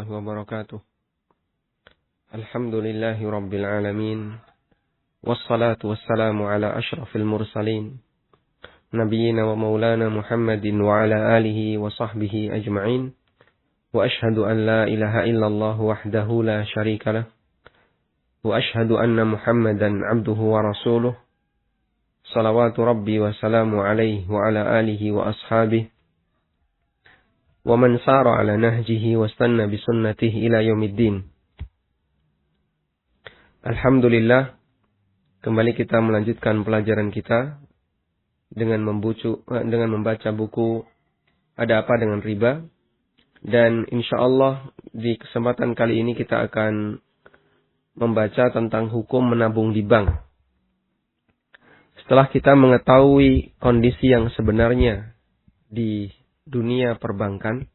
wabarakatuh. Alhamdulillahi rabbil alamin. Wassalatu wassalamu ala ashrafil mursalin. Nabiyyina wa maulana Muhammadin wa ala alihi wa sahbihi ajma'in. Wa ashhadu an la ilaha illallah wahdahu la syarika lah. Wa ashhadu anna Muhammadan abduhu wa rasuluh. Salawatu rabbi wa salamu alaihi wa ala alihi wa ashabihi. Wa man sara ala nahjihi wastanna bisunnatihi ila yaumiddin. Alhamdulillah, kembali kita melanjutkan pelajaran kita dengan membaca buku Ada Apa Dengan Riba. Dan insyaallah di kesempatan kali ini kita akan membaca tentang hukum menabung di bank. Setelah kita mengetahui kondisi yang sebenarnya di dunia perbankan,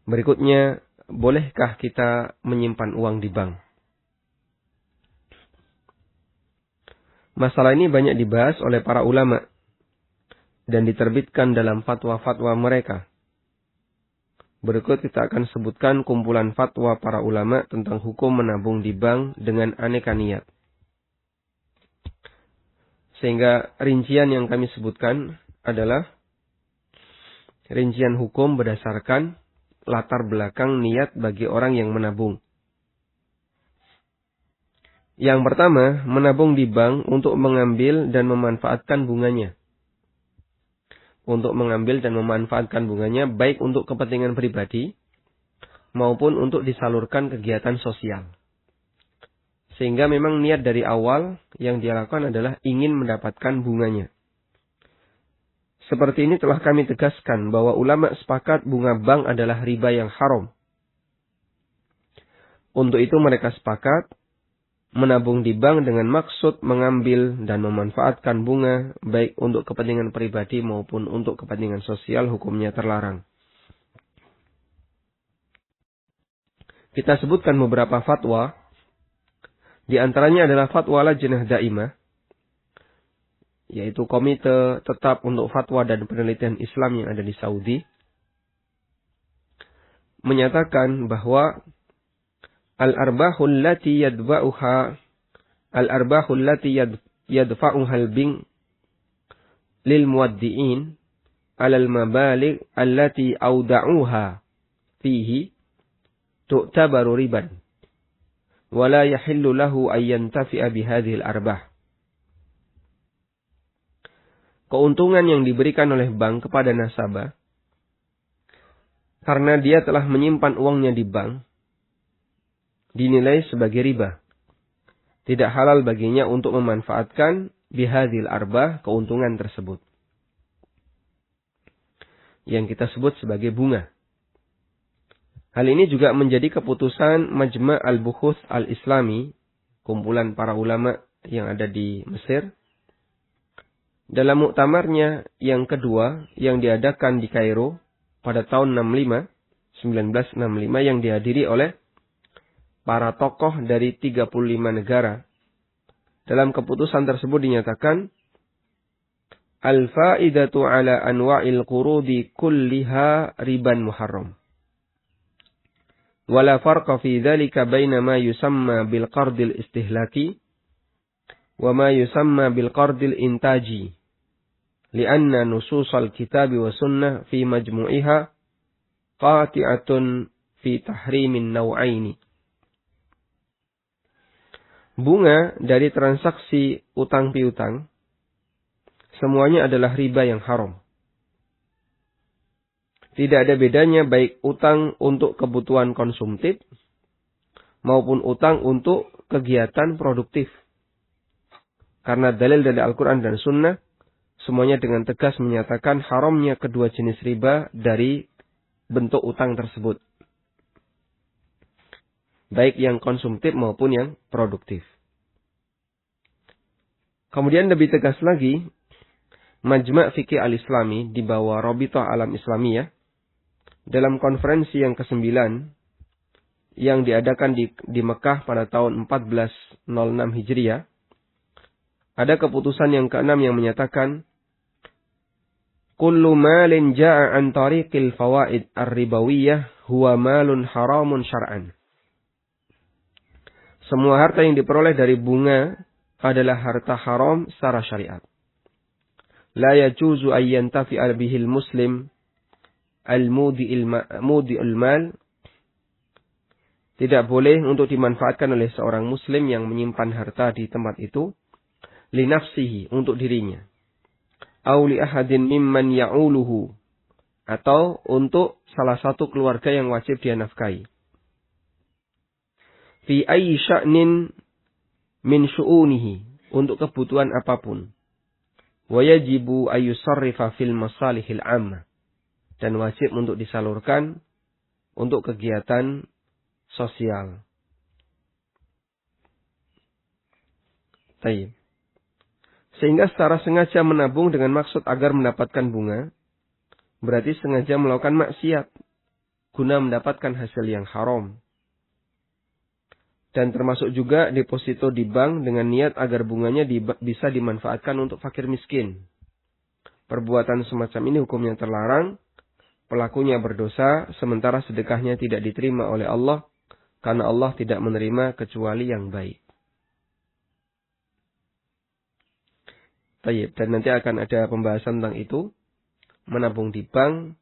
berikutnya, bolehkah kita menyimpan uang di bank? Masalah ini banyak dibahas oleh para ulama dan diterbitkan dalam fatwa-fatwa mereka. Berikut kita akan sebutkan kumpulan fatwa para ulama tentang hukum menabung di bank dengan aneka niat. Sehingga rincian yang kami sebutkan adalah rincian hukum berdasarkan latar belakang niat bagi orang yang menabung. Yang pertama, menabung di bank untuk mengambil dan memanfaatkan bunganya. Untuk mengambil dan memanfaatkan bunganya baik untuk kepentingan pribadi maupun untuk disalurkan kegiatan sosial. Sehingga memang niat dari awal yang dia lakukan adalah ingin mendapatkan bunganya. Seperti ini telah kami tegaskan bahwa ulama sepakat bunga bank adalah riba yang haram. Untuk itu mereka sepakat menabung di bank dengan maksud mengambil dan memanfaatkan bunga baik untuk kepentingan pribadi maupun untuk kepentingan sosial hukumnya terlarang. Kita sebutkan beberapa fatwa. Di antaranya adalah fatwa Lajnah Daimah, yaitu Komite Tetap untuk Fatwa dan Penelitian Islam yang ada di Saudi, menyatakan bahwa al-arbahul lati yadfa'uha al-bank lil muwaddi'in alal mabaligh allati awda'uha fihi tu'tabaru riban wa la yahillu lahu an yantafi'a bihadhihi al-arbah. Keuntungan yang diberikan oleh bank kepada nasabah karena dia telah menyimpan uangnya di bank dinilai sebagai riba. Tidak halal baginya untuk memanfaatkan bihadhil arbah keuntungan tersebut. Yang kita sebut sebagai bunga. Hal ini juga menjadi keputusan Majma' al-Bukhuth al-Islami, kumpulan para ulama yang ada di Mesir, dalam muktamarnya yang kedua yang diadakan di Kairo pada tahun 1965 yang dihadiri oleh para tokoh dari 35 negara. Dalam keputusan tersebut dinyatakan al-faidatu ala anwa'il qurudi kulliha riban muharram. Wala farqa fi dzalika baina ma yusamma bil qardil istihlaki wa ma yusamma bil qardil intaji. Lianna nususal kitab wa sunnah fi majmu'iha qati'atun fi tahrimin naw'aini. Bunga dari transaksi utang piutang semuanya adalah riba yang haram. Tidak ada bedanya baik utang untuk kebutuhan konsumtif maupun utang untuk kegiatan produktif. Karena dalil dari Al-Quran dan Sunnah semuanya dengan tegas menyatakan haramnya kedua jenis riba dari bentuk utang tersebut. Baik yang konsumtif maupun yang produktif. Kemudian lebih tegas lagi, Majma' Fiqih Al-Islami di bawah Rabithah Alam Islamiyah, dalam konferensi yang ke-9 yang diadakan di Mekah pada tahun 1406 Hijriah, ada keputusan yang ke-6 yang menyatakan kullu malin ja'a an tariqil fawaid ar-ribawiyah huwa malun haramun syar'an. Semua harta yang diperoleh dari bunga adalah harta haram secara syariat. La yajuzu an yantafi'a bihil muslim al-mudi'ul mal. Tidak boleh untuk dimanfaatkan oleh seorang muslim yang menyimpan harta di tempat itu li nafsihi, untuk dirinya, au li ahadin mimman ya'uluhu, atau untuk salah satu keluarga yang wajib dia nafkahi. Fi ayyi sya'nin min syu'unihi, untuk kebutuhan apapun. Wa yajibu ayyusarrifa fil masalihil ammah, dan wajib untuk disalurkan untuk kegiatan sosial. Taib. Sehingga secara sengaja menabung dengan maksud agar mendapatkan bunga, berarti sengaja melakukan maksiat guna mendapatkan hasil yang haram. Dan termasuk juga deposito di bank dengan niat agar bunganya bisa dimanfaatkan untuk fakir miskin. Perbuatan semacam ini hukumnya terlarang, pelakunya berdosa, sementara sedekahnya tidak diterima oleh Allah, karena Allah tidak menerima kecuali yang baik. Baik, dan nanti akan ada pembahasan tentang itu. Menabung di bank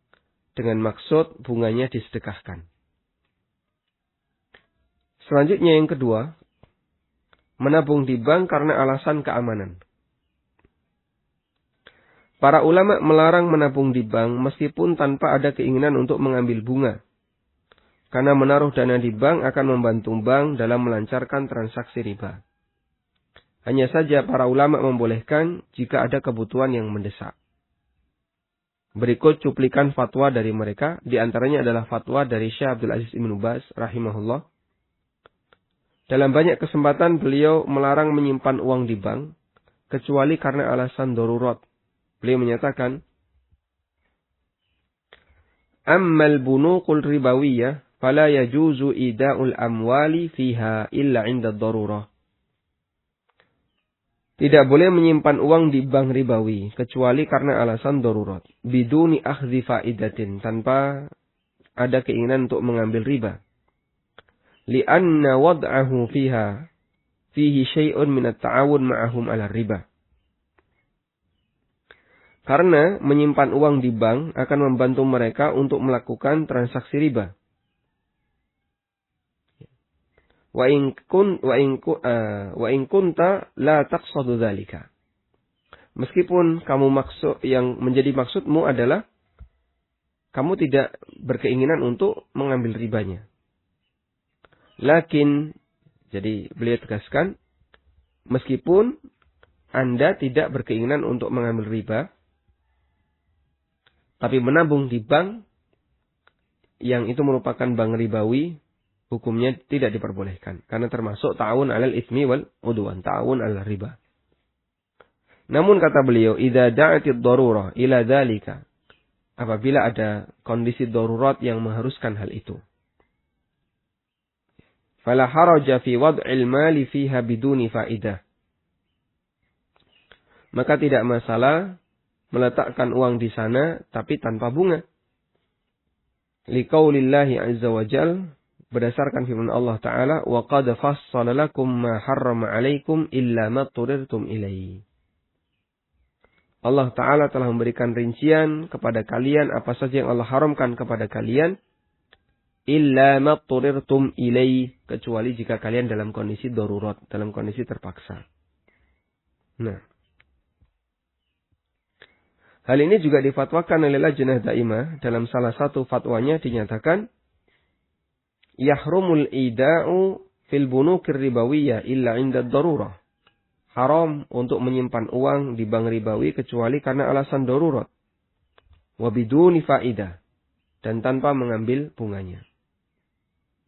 dengan maksud bunganya disedekahkan. Selanjutnya yang kedua, menabung di bank karena alasan keamanan. Para ulama melarang menabung di bank meskipun tanpa ada keinginan untuk mengambil bunga. Karena menaruh dana di bank akan membantu bank dalam melancarkan transaksi riba. Hanya saja para ulama membolehkan jika ada kebutuhan yang mendesak. Berikut cuplikan fatwa dari mereka. Di antaranya adalah fatwa dari Syekh Abdul Aziz Ibn Baz rahimahullah. Dalam banyak kesempatan beliau melarang menyimpan uang di bank, kecuali karena alasan darurat. Beliau menyatakan, Ammal bunuqul ribawiyah, fala yajuzu ida'ul amwali fiha illa inda darurah. Tidak boleh menyimpan uang di bank ribawi, kecuali karena alasan darurat. Biduni akhdhi faidatin, tanpa ada keinginan untuk mengambil riba. Lianna wad'ahu fihi syai'un minat ta'awun ma'ahum ala riba. Karena menyimpan uang di bank akan membantu mereka untuk melakukan transaksi riba. Wa in kunta la taqsadu dzalika. Meskipun kamu yang menjadi maksudmu adalah kamu tidak berkeinginan untuk mengambil ribanya. Lakin, jadi beliau tegaskan, meskipun Anda tidak berkeinginan untuk mengambil riba, tapi menabung di bank yang itu merupakan bank ribawi, hukumnya tidak diperbolehkan. Karena termasuk ta'awun 'alal itsmi wal 'udwan, ta'awun 'alal riba. Namun kata beliau, idza da'atid darurah ila dzalika, apabila ada kondisi darurat yang mengharuskan hal itu. Fala haraja fi wad'il mali fiha biduni faidah. Maka tidak masalah meletakkan uang di sana tapi tanpa bunga. Liqaulillahi 'azza wa jalla, berdasarkan firman Allah Ta'ala, wa qad fassala lakum ma harrama 'alaikum illa ma turirtum ilaihi. Allah Ta'ala telah memberikan rincian kepada kalian apa saja yang Allah haramkan kepada kalian, illa ma turirtum ilaihi, kecuali jika kalian dalam kondisi darurat, dalam kondisi terpaksa. Nah, hal ini juga difatwakan oleh Lajnah Daimah. Dalam salah satu fatwanya dinyatakan, yahrumul ida'u fil bunukir ribawiyah illa inda darurah. Haram untuk menyimpan uang di bank ribawi kecuali karena alasan darurat. Wa biduni faidah, dan tanpa mengambil bunganya.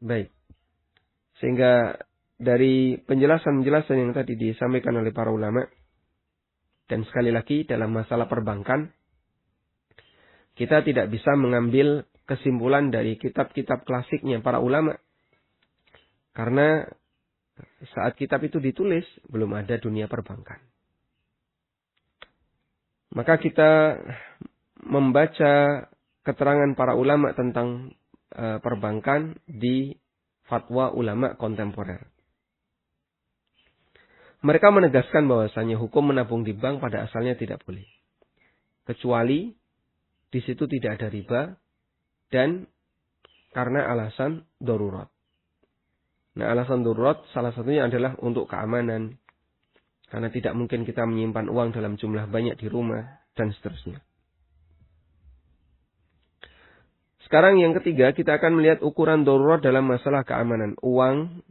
Baik. Sehingga dari penjelasan-penjelasan yang tadi disampaikan oleh para ulama, dan sekali lagi dalam masalah perbankan, kita tidak bisa mengambil kesimpulan dari kitab-kitab klasiknya para ulama. Karena saat kitab itu ditulis, belum ada dunia perbankan. Maka kita membaca keterangan para ulama tentang perbankan di fatwa ulama kontemporer. Mereka menegaskan bahwasanya hukum menabung di bank pada asalnya tidak boleh. Kecuali di situ tidak ada riba dan karena alasan darurat. Nah, alasan darurat salah satunya adalah untuk keamanan. Karena tidak mungkin kita menyimpan uang dalam jumlah banyak di rumah dan seterusnya. Sekarang yang ketiga, kita akan melihat ukuran darurat dalam masalah keamanan uang.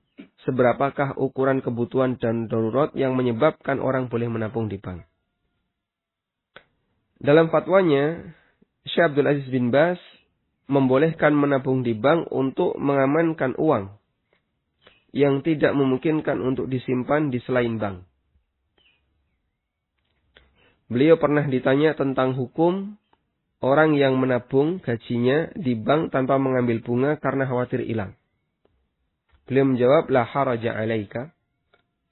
Seberapakah ukuran kebutuhan dan darurat yang menyebabkan orang boleh menabung di bank. Dalam fatwanya, Syekh Abdul Aziz bin Baz membolehkan menabung di bank untuk mengamankan uang yang tidak memungkinkan untuk disimpan di selain bank. Beliau pernah ditanya tentang hukum orang yang menabung gajinya di bank tanpa mengambil bunga karena khawatir hilang. Beliau menjawab, la haraja alaika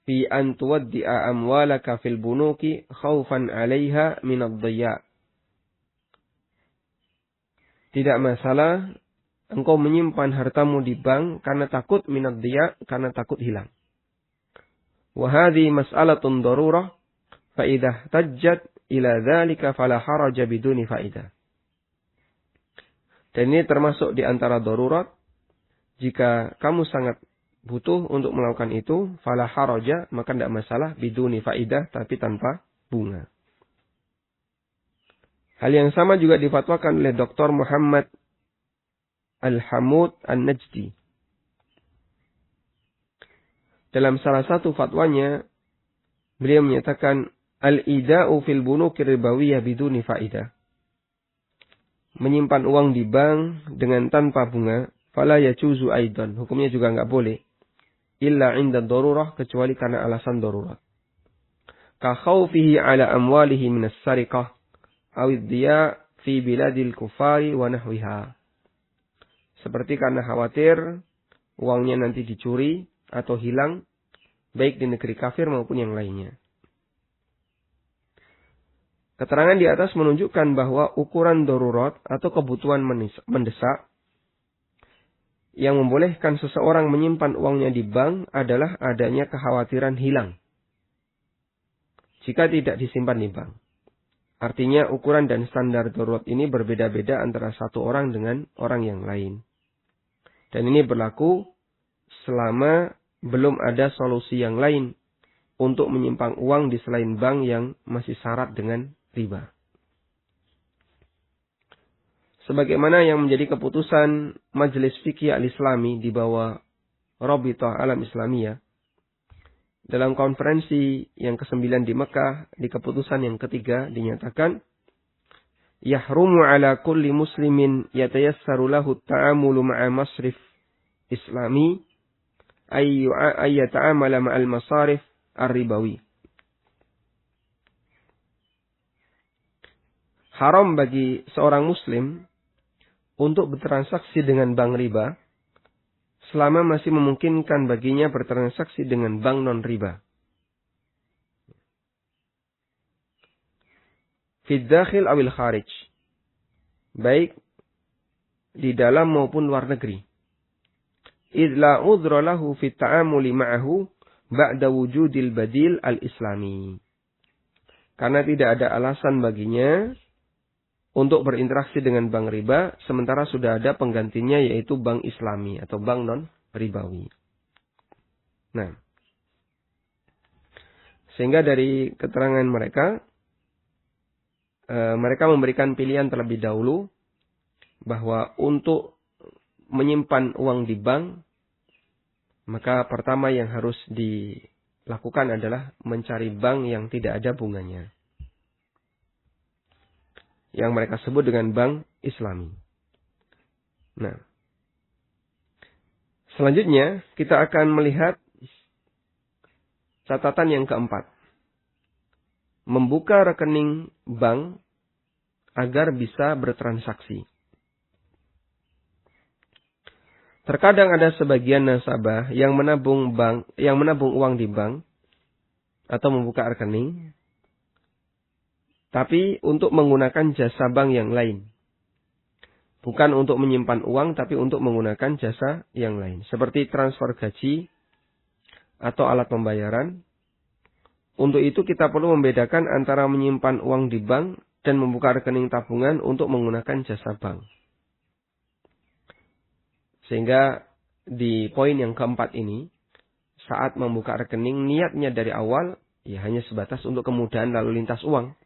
fi an tuwaddi'a amwalaka fil bunuki khaufan 'alaiha min ad-dhiya. Tidak masalah engkau menyimpan hartamu di bank karena takut min ad-dhiya, karena takut hilang. Wa hadhi mas'alatun darurah fa idza tajjat ila dzalika fala haraja biduni faidah. Dan ini termasuk di antara darurat. Jika kamu sangat butuh untuk melakukan itu, fala haraja, maka tidak masalah, biduni faidah, tapi tanpa bunga. Hal yang sama juga difatwakan oleh Dr. Muhammad Al-Hamud An-Najdi. Dalam salah satu fatwanya, beliau menyatakan, al-ida'u fil bunuki ribawiyah biduni faidah. Menyimpan uang di bank dengan tanpa bunga, fala yajuzu aidan, hukumnya juga enggak boleh. Illa inda darurah, kecuali karena alasan darurat. Ka khawfihi ala amwalihi minas sariqah, awiddiya fi biladil kufari wa nahwiha. Seperti karena khawatir uangnya nanti dicuri atau hilang, baik di negeri kafir maupun yang lainnya. Keterangan di atas menunjukkan bahwa ukuran darurat atau kebutuhan mendesak yang membolehkan seseorang menyimpan uangnya di bank adalah adanya kekhawatiran hilang jika tidak disimpan di bank. Artinya ukuran dan standar darurat ini berbeda-beda antara satu orang dengan orang yang lain. Dan ini berlaku selama belum ada solusi yang lain untuk menyimpan uang di selain bank yang masih syarat dengan riba. Sebagaimana yang menjadi keputusan Majelis Fikih Al-Islami di bawah Rabithah Alam Islamiyah dalam konferensi yang ke-9 di Mekah, di keputusan yang ketiga dinyatakan, yahrumu ala kulli muslimin yatayassaru lahu at-ta'amulu ma'a masrif islami ay yata'amala ma'al masarif ar-ribawi. Haram bagi seorang muslim untuk bertransaksi dengan bank riba selama masih memungkinkan baginya bertransaksi dengan bank non-riba. Fid dakhil awil kharij. Baik di dalam maupun luar negeri. Idh la udhra lahu fit ta'amuli ma'ahu ba'da wujudil badil al-islami. Karena tidak ada alasan baginya untuk berinteraksi dengan bank riba, sementara sudah ada penggantinya yaitu bank islami atau bank non-ribawi. Nah, sehingga dari keterangan mereka, mereka memberikan pilihan terlebih dahulu bahwa untuk menyimpan uang di bank, maka pertama yang harus dilakukan adalah mencari bank yang tidak ada bunganya, yang mereka sebut dengan bank islami. Nah, selanjutnya kita akan melihat catatan yang keempat. Membuka rekening bank agar bisa bertransaksi. Terkadang ada sebagian nasabah yang menabung uang di bank atau membuka rekening, tapi untuk menggunakan jasa bank yang lain. Bukan untuk menyimpan uang, tapi untuk menggunakan jasa yang lain. Seperti transfer gaji atau alat pembayaran. Untuk itu kita perlu membedakan antara menyimpan uang di bank dan membuka rekening tabungan untuk menggunakan jasa bank. Sehingga di poin yang keempat ini, saat membuka rekening, niatnya dari awal ya hanya sebatas untuk kemudahan lalu lintas uang.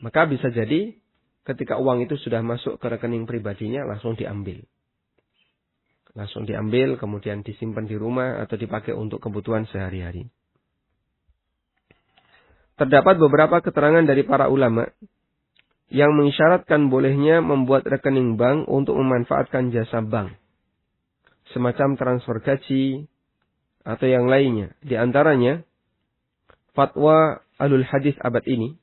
Maka bisa jadi ketika uang itu sudah masuk ke rekening pribadinya, langsung diambil. Langsung diambil, kemudian disimpan di rumah atau dipakai untuk kebutuhan sehari-hari. Terdapat beberapa keterangan dari para ulama yang mengisyaratkan bolehnya membuat rekening bank untuk memanfaatkan jasa bank. Semacam transfer gaji atau yang lainnya. Di antaranya, fatwa Ahlul Hadis abad ini,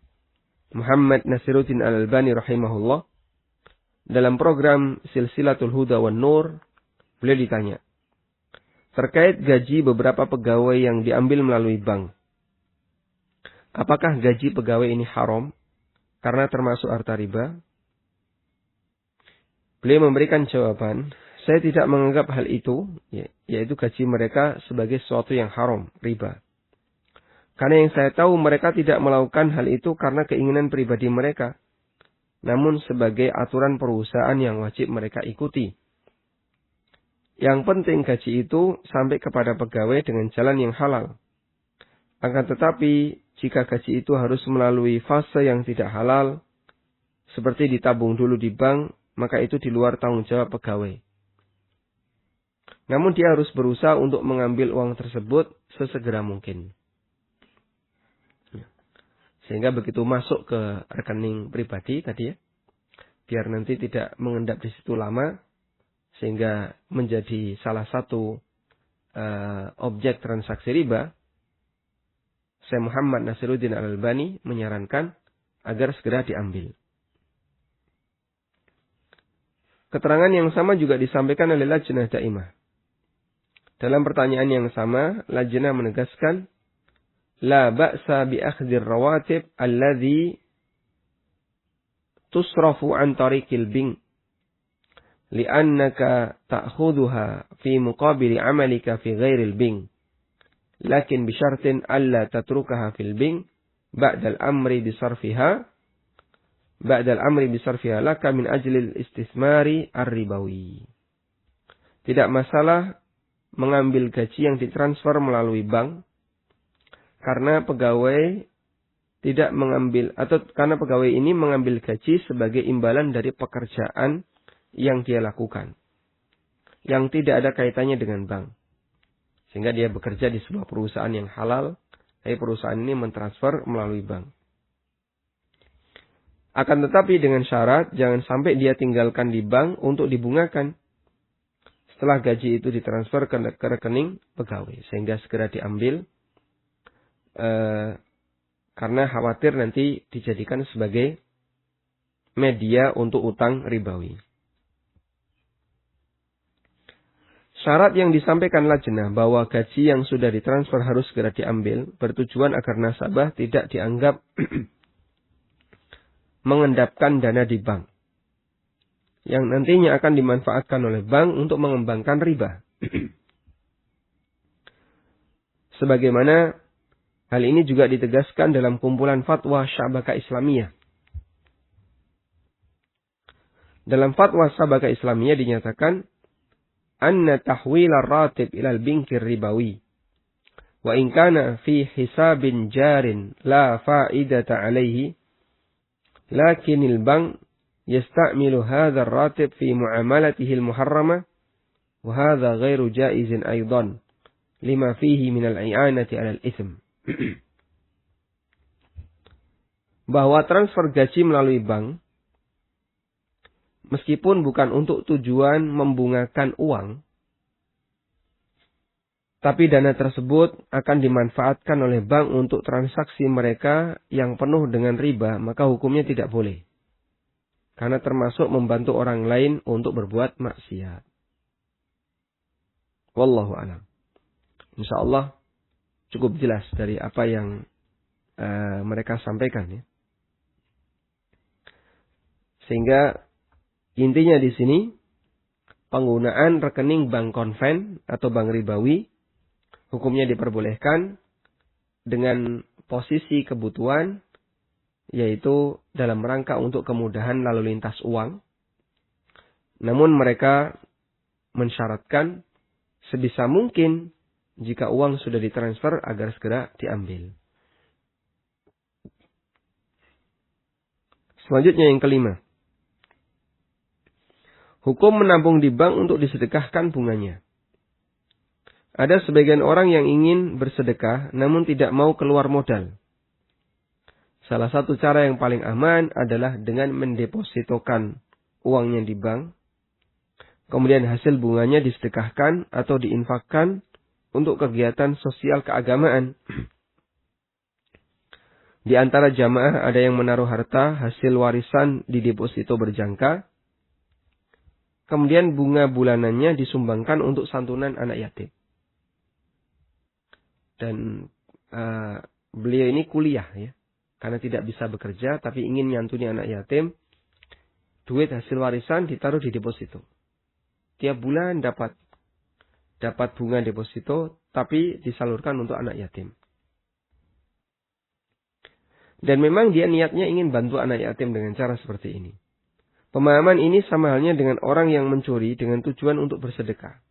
Muhammad Nasiruddin Al-Albani rahimahullah, dalam program Silsilatul Huda wan Nur, beliau ditanya, terkait gaji beberapa pegawai yang diambil melalui bank. Apakah gaji pegawai ini haram karena termasuk harta riba? Beliau memberikan jawaban, saya tidak menganggap hal itu, yaitu gaji mereka sebagai sesuatu yang haram, riba. Karena yang saya tahu mereka tidak melakukan hal itu karena keinginan pribadi mereka, namun sebagai aturan perusahaan yang wajib mereka ikuti. Yang penting gaji itu sampai kepada pegawai dengan jalan yang halal. Akan tetapi, jika gaji itu harus melalui fase yang tidak halal, seperti ditabung dulu di bank, maka itu di luar tanggung jawab pegawai. Namun dia harus berusaha untuk mengambil uang tersebut sesegera mungkin. Sehingga begitu masuk ke rekening pribadi tadi ya, biar nanti tidak mengendap di situ lama, sehingga menjadi salah satu objek transaksi riba. Syekh Muhammad Nasiruddin Al-Albani menyarankan agar segera diambil. Keterangan yang sama juga disampaikan oleh Lajnah Daimah. Dalam pertanyaan yang sama, Lajnah menegaskan, la ba'sa bi akhdhir rawatib alladhi tusrafu an tariqil bank li'annaka ta'khudhuha fi muqabili 'amalika fi ghairil bank lakin bi syartin alla tatrukaha fil bank ba'da al-amri bi sarfiha laka min ajli al-istismari ar-ribawi. Tidak masalah mengambil gaji yang ditransfer melalui bank karena pegawai tidak mengambil atau karena pegawai ini mengambil gaji sebagai imbalan dari pekerjaan yang dia lakukan yang tidak ada kaitannya dengan bank, sehingga dia bekerja di sebuah perusahaan yang halal, tapi perusahaan ini mentransfer melalui bank. Akan tetapi dengan syarat jangan sampai dia tinggalkan di bank untuk dibungakan setelah gaji itu ditransfer ke rekening pegawai, sehingga segera diambil. Karena khawatir nanti dijadikan sebagai media untuk utang ribawi. Syarat yang disampaikan Lajnah bahwa gaji yang sudah ditransfer harus segera diambil bertujuan agar nasabah tidak dianggap mengendapkan dana di bank yang nantinya akan dimanfaatkan oleh bank untuk mengembangkan riba. Sebagaimana hal ini juga ditegaskan dalam kumpulan fatwa Syabaka Islamiyah. Dalam fatwa Syabaka Islamiyah dinyatakan, anna tahwil ar-ratib ila al-bankir ribawi. Wa in kana fi hisabin jarin la fa'idata alaihi, lakinil bank yasta'milu hadha ar-ratib fi muamalatihi al-muharramah, wa hadha ghairu jaizin aidan, lima fihi min al-i'anati ala al-ithm. Bahwa transfer gaji melalui bank, meskipun bukan untuk tujuan membungakan uang, tapi dana tersebut akan dimanfaatkan oleh bank untuk transaksi mereka yang penuh dengan riba, maka hukumnya tidak boleh. Karena termasuk membantu orang lain untuk berbuat maksiat. Wallahu a'lam. Insyaallah cukup jelas dari apa yang mereka sampaikan ya. Sehingga intinya di sini penggunaan rekening bank konven atau bank ribawi hukumnya diperbolehkan dengan posisi kebutuhan, yaitu dalam rangka untuk kemudahan lalu lintas uang. Namun mereka mensyaratkan sebisa mungkin jika uang sudah ditransfer agar segera diambil. Selanjutnya yang kelima. Hukum menabung di bank untuk disedekahkan bunganya. Ada sebagian orang yang ingin bersedekah namun tidak mau keluar modal. Salah satu cara yang paling aman adalah dengan mendepositokan uangnya di bank. Kemudian hasil bunganya disedekahkan atau diinfakkan untuk kegiatan sosial keagamaan. Di antara jamaah ada yang menaruh harta hasil warisan di deposito berjangka. Kemudian bunga bulanannya disumbangkan untuk santunan anak yatim. Dan beliau ini kuliah ya. Karena tidak bisa bekerja tapi ingin nyantuni anak yatim. Duit hasil warisan ditaruh di deposito. Tiap bulan dapat bunga deposito tapi disalurkan untuk anak yatim. Dan memang dia niatnya ingin bantu anak yatim dengan cara seperti ini. Pemahaman ini sama halnya dengan orang yang mencuri dengan tujuan untuk bersedekah.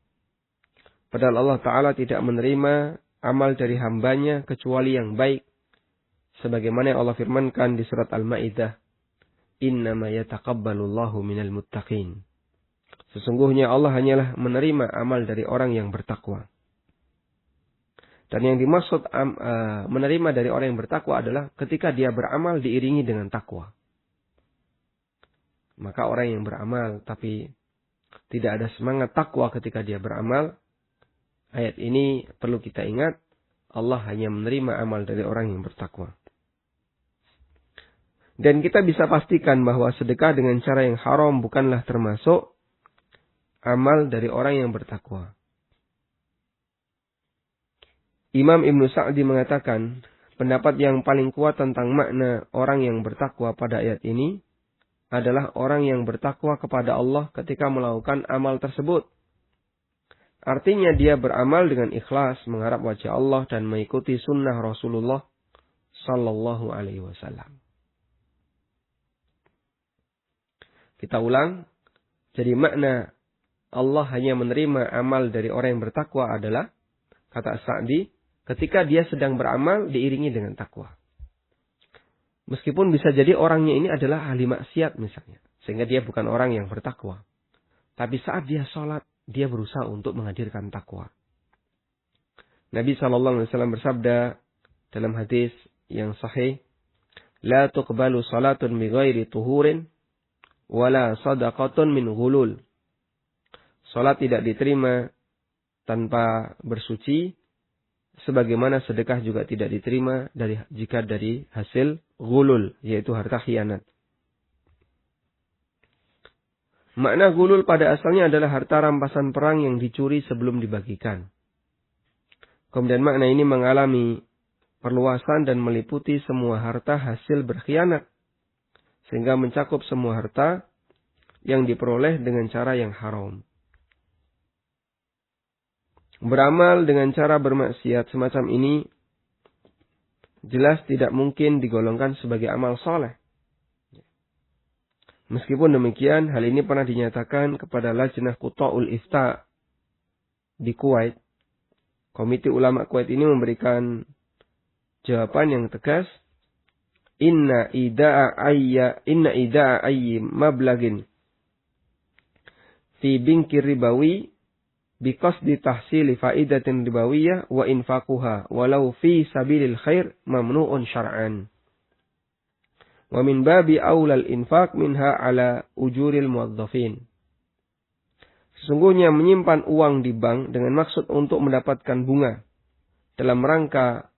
Padahal Allah Ta'ala tidak menerima amal dari hambanya kecuali yang baik. Sebagaimana yang Allah firmankan di surat Al-Ma'idah. Innama yataqabbalullahu minal muttaqin. Sesungguhnya Allah hanyalah menerima amal dari orang yang bertakwa. Dan yang dimaksud menerima dari orang yang bertakwa adalah ketika dia beramal diiringi dengan takwa. Maka orang yang beramal tapi tidak ada semangat takwa ketika dia beramal, ayat ini perlu kita ingat, Allah hanya menerima amal dari orang yang bertakwa. Dan kita bisa pastikan bahwa sedekah dengan cara yang haram bukanlah termasuk amal dari orang yang bertakwa. Imam Ibn Sa'di mengatakan, pendapat yang paling kuat tentang makna orang yang bertakwa pada ayat ini adalah orang yang bertakwa kepada Allah ketika melakukan amal tersebut. Artinya dia beramal dengan ikhlas, mengharap wajah Allah dan mengikuti sunnah Rasulullah Sallallahu Alaihi Wasallam. Kita ulang, jadi makna Allah hanya menerima amal dari orang yang bertakwa adalah, kata Sa'di, ketika dia sedang beramal diiringi dengan takwa. Meskipun bisa jadi orangnya ini adalah ahli maksiat misalnya. Sehingga dia bukan orang yang bertakwa. Tapi saat dia sholat, dia berusaha untuk menghadirkan takwa. Nabi SAW bersabda dalam hadis yang sahih, La tuqbalu salatun bi ghairi tuhurin, wala sadaqatun min ghulul. Salat tidak diterima tanpa bersuci, sebagaimana sedekah juga tidak diterima jika dari hasil ghulul, yaitu harta khianat. Makna ghulul pada asalnya adalah harta rampasan perang yang dicuri sebelum dibagikan. Kemudian makna ini mengalami perluasan dan meliputi semua harta hasil berkhianat, sehingga mencakup semua harta yang diperoleh dengan cara yang haram. Beramal dengan cara bermaksiat semacam ini jelas tidak mungkin digolongkan sebagai amal soleh. Meskipun demikian, hal ini pernah dinyatakan kepada Lajnah Quta'ul Ifta di Kuwait. Komite ulama Kuwait ini memberikan jawaban yang tegas. Inna ida'a ayyi mablagin fi binkir ribawi biqasdi tahsili faidatin ribawiyah wa infaquha walau fi sabilil khair mamnu'un syar'an. Wa min babi aulal infaq minha ala ujuril muwaddafin. Sesungguhnya menyimpan uang di bank dengan maksud untuk mendapatkan bunga dalam rangka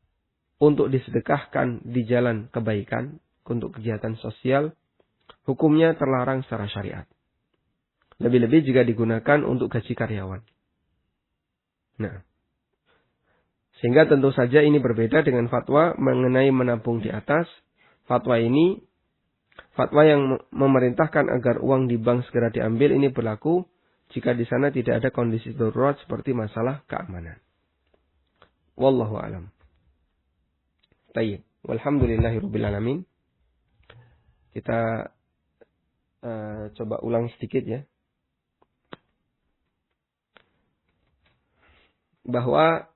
untuk disedekahkan di jalan kebaikan untuk kegiatan sosial, hukumnya terlarang secara syariat. Lebih-lebih jika digunakan untuk gaji karyawan. Nah, sehingga tentu saja ini berbeda dengan fatwa mengenai menabung di atas. Fatwa Fatwa yang memerintahkan agar uang di bank segera diambil ini berlaku jika di sana tidak ada kondisi darurat seperti masalah keamanan. Wallahu a'lam. Baik, walhamdulillahirabbil alamin. Kita coba ulang sedikit ya. Bahwa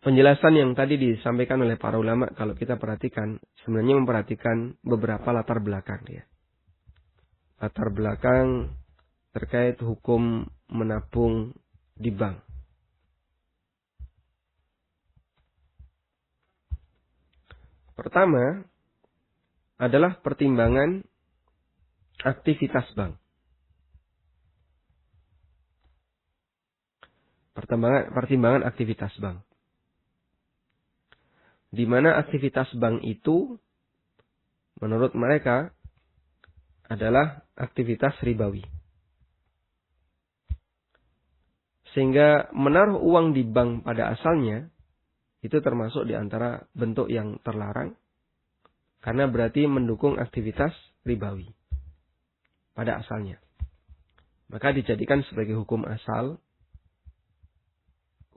penjelasan yang tadi disampaikan oleh para ulama, kalau kita perhatikan, sebenarnya memperhatikan beberapa latar belakang ya. Latar belakang terkait hukum menabung di bank. Pertama adalah pertimbangan aktivitas bank. Pertimbangan aktivitas bank. Di mana aktivitas bank itu menurut mereka adalah aktivitas ribawi. Sehingga menaruh uang di bank pada asalnya itu termasuk di antara bentuk yang terlarang karena berarti mendukung aktivitas ribawi pada asalnya. Maka dijadikan sebagai hukum asal.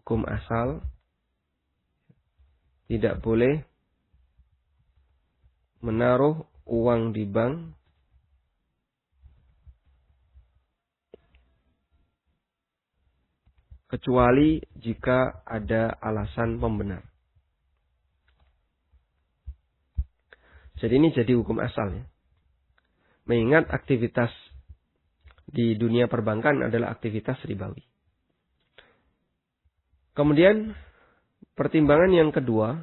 Hukum asal tidak boleh menaruh uang di bank kecuali jika ada alasan pembenar. Jadi ini jadi hukum asal ya. Mengingat aktivitas di dunia perbankan adalah aktivitas ribawi. Kemudian pertimbangan yang kedua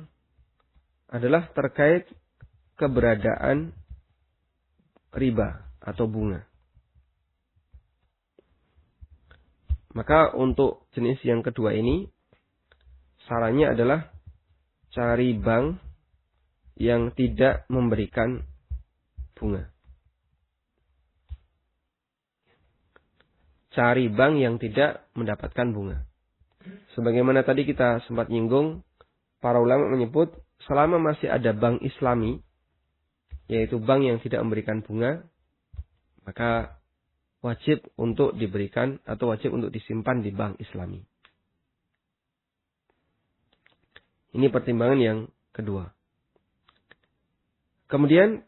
adalah terkait keberadaan riba atau bunga. Maka untuk jenis yang kedua ini, sarannya adalah cari bank yang tidak memberikan bunga. Cari bank yang tidak mendapatkan bunga. Sebagaimana tadi kita sempat nyinggung, para ulama menyebut selama masih ada bank Islami, yaitu bank yang tidak memberikan bunga, maka wajib untuk diberikan atau wajib untuk disimpan di bank Islami. Ini pertimbangan yang kedua. Kemudian,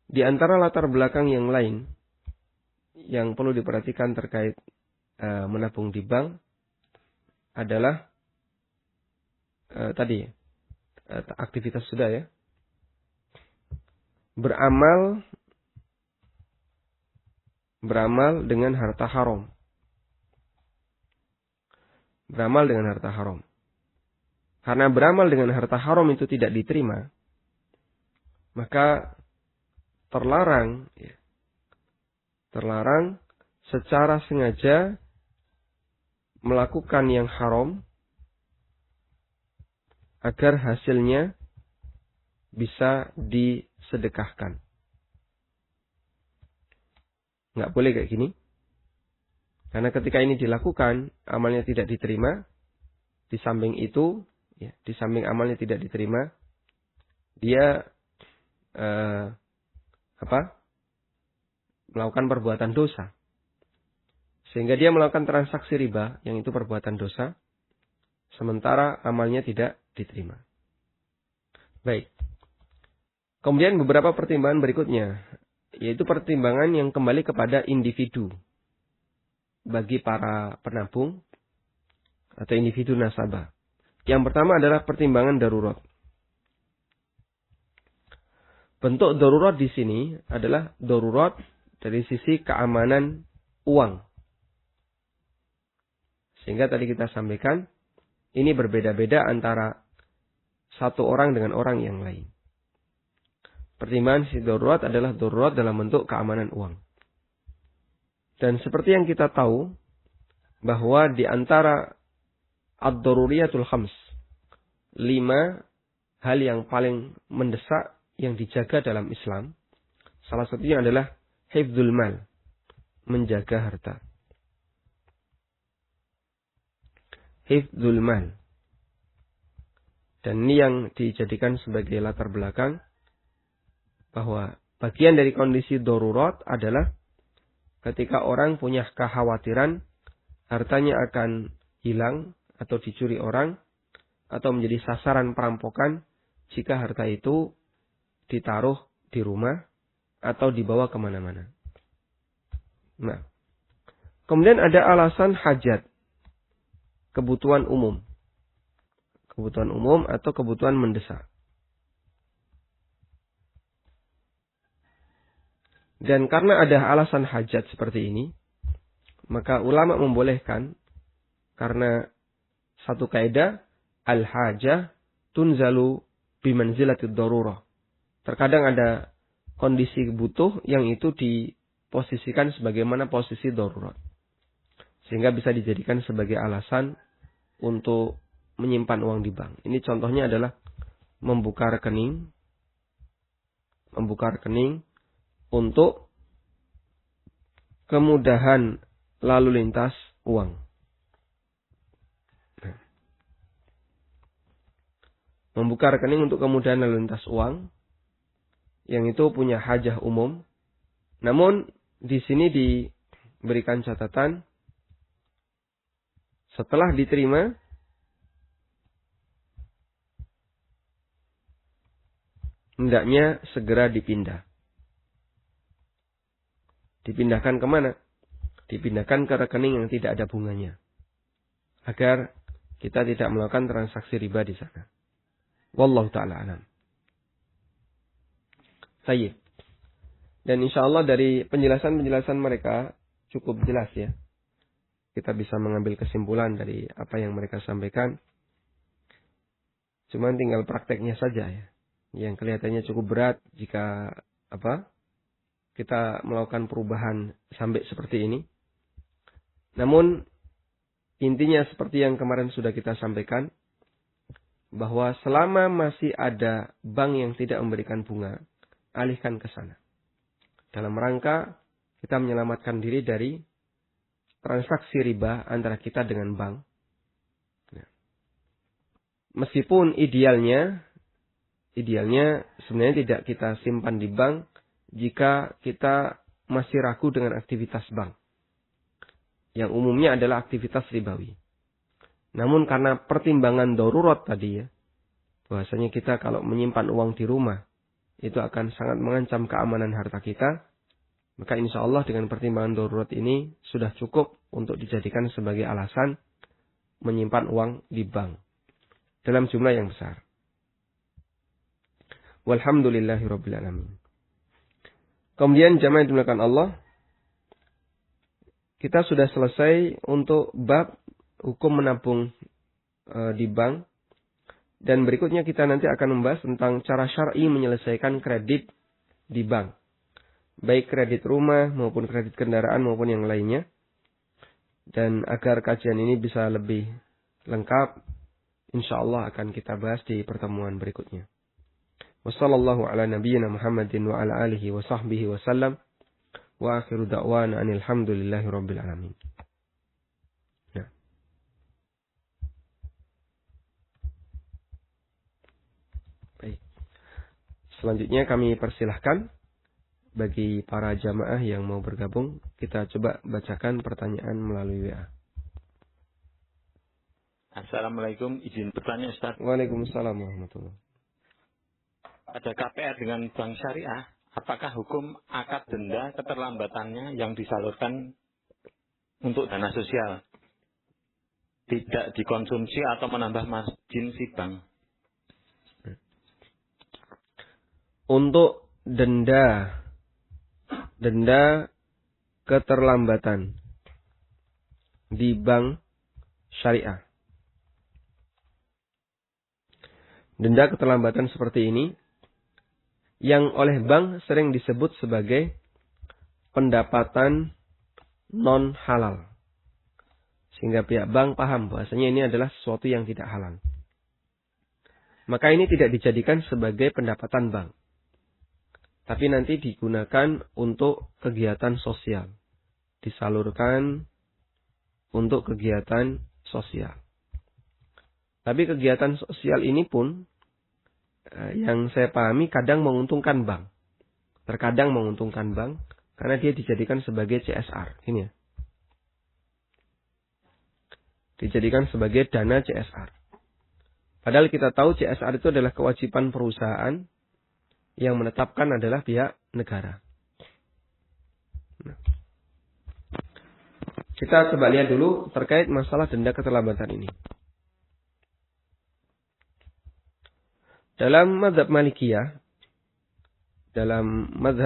di antara latar belakang yang lain yang perlu diperhatikan terkait menabung di bank adalah tadi aktivitas sudah ya. Beramal dengan harta haram. Beramal dengan harta haram. Karena beramal dengan harta haram itu tidak diterima, maka terlarang secara sengaja melakukan yang haram agar hasilnya bisa disedekahkan. Nggak boleh kayak gini. Karena ketika ini dilakukan, amalnya tidak diterima. Di samping itu, di samping amalnya tidak diterima, dia melakukan perbuatan dosa. Sehingga dia melakukan transaksi riba, yang itu perbuatan dosa, sementara amalnya tidak diterima. Baik. Kemudian beberapa pertimbangan berikutnya, yaitu pertimbangan yang kembali kepada individu bagi para penabung atau individu nasabah. Yang pertama adalah pertimbangan darurat. Bentuk darurat di sini adalah darurat dari sisi keamanan uang. Sehingga tadi kita sampaikan, ini berbeda-beda antara satu orang dengan orang yang lain. Pertimbangan sisi darurat adalah darurat dalam bentuk keamanan uang. Dan seperti yang kita tahu, bahwa di antara ad-daruriyatul khams, 5 hal yang paling mendesak yang dijaga dalam Islam, salah satunya adalah hifdzul mal, menjaga harta. Hifdzul mal. Dan ini yang dijadikan sebagai latar belakang bahwa bagian dari kondisi darurat adalah ketika orang punya kekhawatiran hartanya akan hilang atau dicuri orang atau menjadi sasaran perampokan jika harta itu ditaruh di rumah atau dibawa kemana-mana. Nah, kemudian ada alasan hajat, kebutuhan umum. Kebutuhan umum atau kebutuhan mendesak. Dan karena ada alasan hajat seperti ini, maka ulama membolehkan karena satu kaidah al-hajah tunzalu bimanzilatid darurah. Terkadang ada kondisi butuh yang itu diposisikan sebagaimana posisi darurat. Sehingga bisa dijadikan sebagai alasan untuk menyimpan uang di bank. Ini contohnya adalah membuka rekening untuk kemudahan lalu lintas uang. Membuka rekening untuk kemudahan lalu lintas uang yang itu punya hajah umum. Namun di sini diberikan catatan setelah diterima hendaknya segera dipindah. Dipindahkan kemana? Dipindahkan ke rekening yang tidak ada bunganya. Agar kita tidak melakukan transaksi riba di sana. Wallahu ta'ala alam. Baik. Dan insya Allah dari penjelasan-penjelasan mereka cukup jelas ya. Kita bisa mengambil kesimpulan dari apa yang mereka sampaikan. Cuman tinggal prakteknya saja ya. Yang kelihatannya cukup berat jika kita melakukan perubahan sampai seperti ini. Namun intinya seperti yang kemarin sudah kita sampaikan, bahwa selama masih ada bank yang tidak memberikan bunga, alihkan ke sana. Dalam rangka kita menyelamatkan diri dari transaksi riba antara kita dengan bank. Meskipun idealnya sebenarnya tidak kita simpan di bank jika kita masih ragu dengan aktivitas bank. Yang umumnya adalah aktivitas ribawi. Namun karena pertimbangan darurat tadi ya, bahwasanya kita kalau menyimpan uang di rumah, itu akan sangat mengancam keamanan harta kita, maka insya Allah dengan pertimbangan darurat ini sudah cukup untuk dijadikan sebagai alasan menyimpan uang di bank dalam jumlah yang besar. Walhamdulillahirabbil alamin. Kemudian jamaah yang dimuliakan Allah, kita sudah selesai untuk bab hukum menabung di bank, dan berikutnya kita nanti akan membahas tentang cara syar'i menyelesaikan kredit di bank, baik kredit rumah maupun kredit kendaraan maupun yang lainnya. Dan agar kajian ini bisa lebih lengkap, insya Allah akan kita bahas di pertemuan berikutnya. Wassallallahu ala nabiyyina Muhammadin wa ala alihi wa sahbihi wa sallam. Wa akhiru da'wana anil hamdulillahi rabbil alamin. Nah. Baik. Selanjutnya kami persilahkan bagi para jamaah yang mau bergabung, kita coba bacakan pertanyaan melalui WA. Assalamualaikum, izin bertanya Ustaz. Waalaikumsalam warahmatullahi. Ada KPR dengan bank syariah, apakah hukum akad denda keterlambatannya yang disalurkan untuk dana sosial tidak dikonsumsi atau menambah margin si bank? Untuk denda keterlambatan di bank syariah. Denda keterlambatan seperti ini yang oleh bank sering disebut sebagai pendapatan non halal. Sehingga pihak bank paham bahwasanya ini adalah sesuatu yang tidak halal. Maka ini tidak dijadikan sebagai pendapatan bank. Tapi nanti digunakan untuk kegiatan sosial. Disalurkan untuk kegiatan sosial. Tapi kegiatan sosial ini pun yang saya pahami kadang menguntungkan bank. terkadang menguntungkan bank karena dia dijadikan sebagai CSR. Ini ya. Dijadikan sebagai dana CSR. Padahal kita tahu CSR itu adalah kewajiban perusahaan yang menetapkan adalah pihak negara. Nah. Kita coba lihat dulu terkait masalah denda keterlambatan ini. Dalam mazhab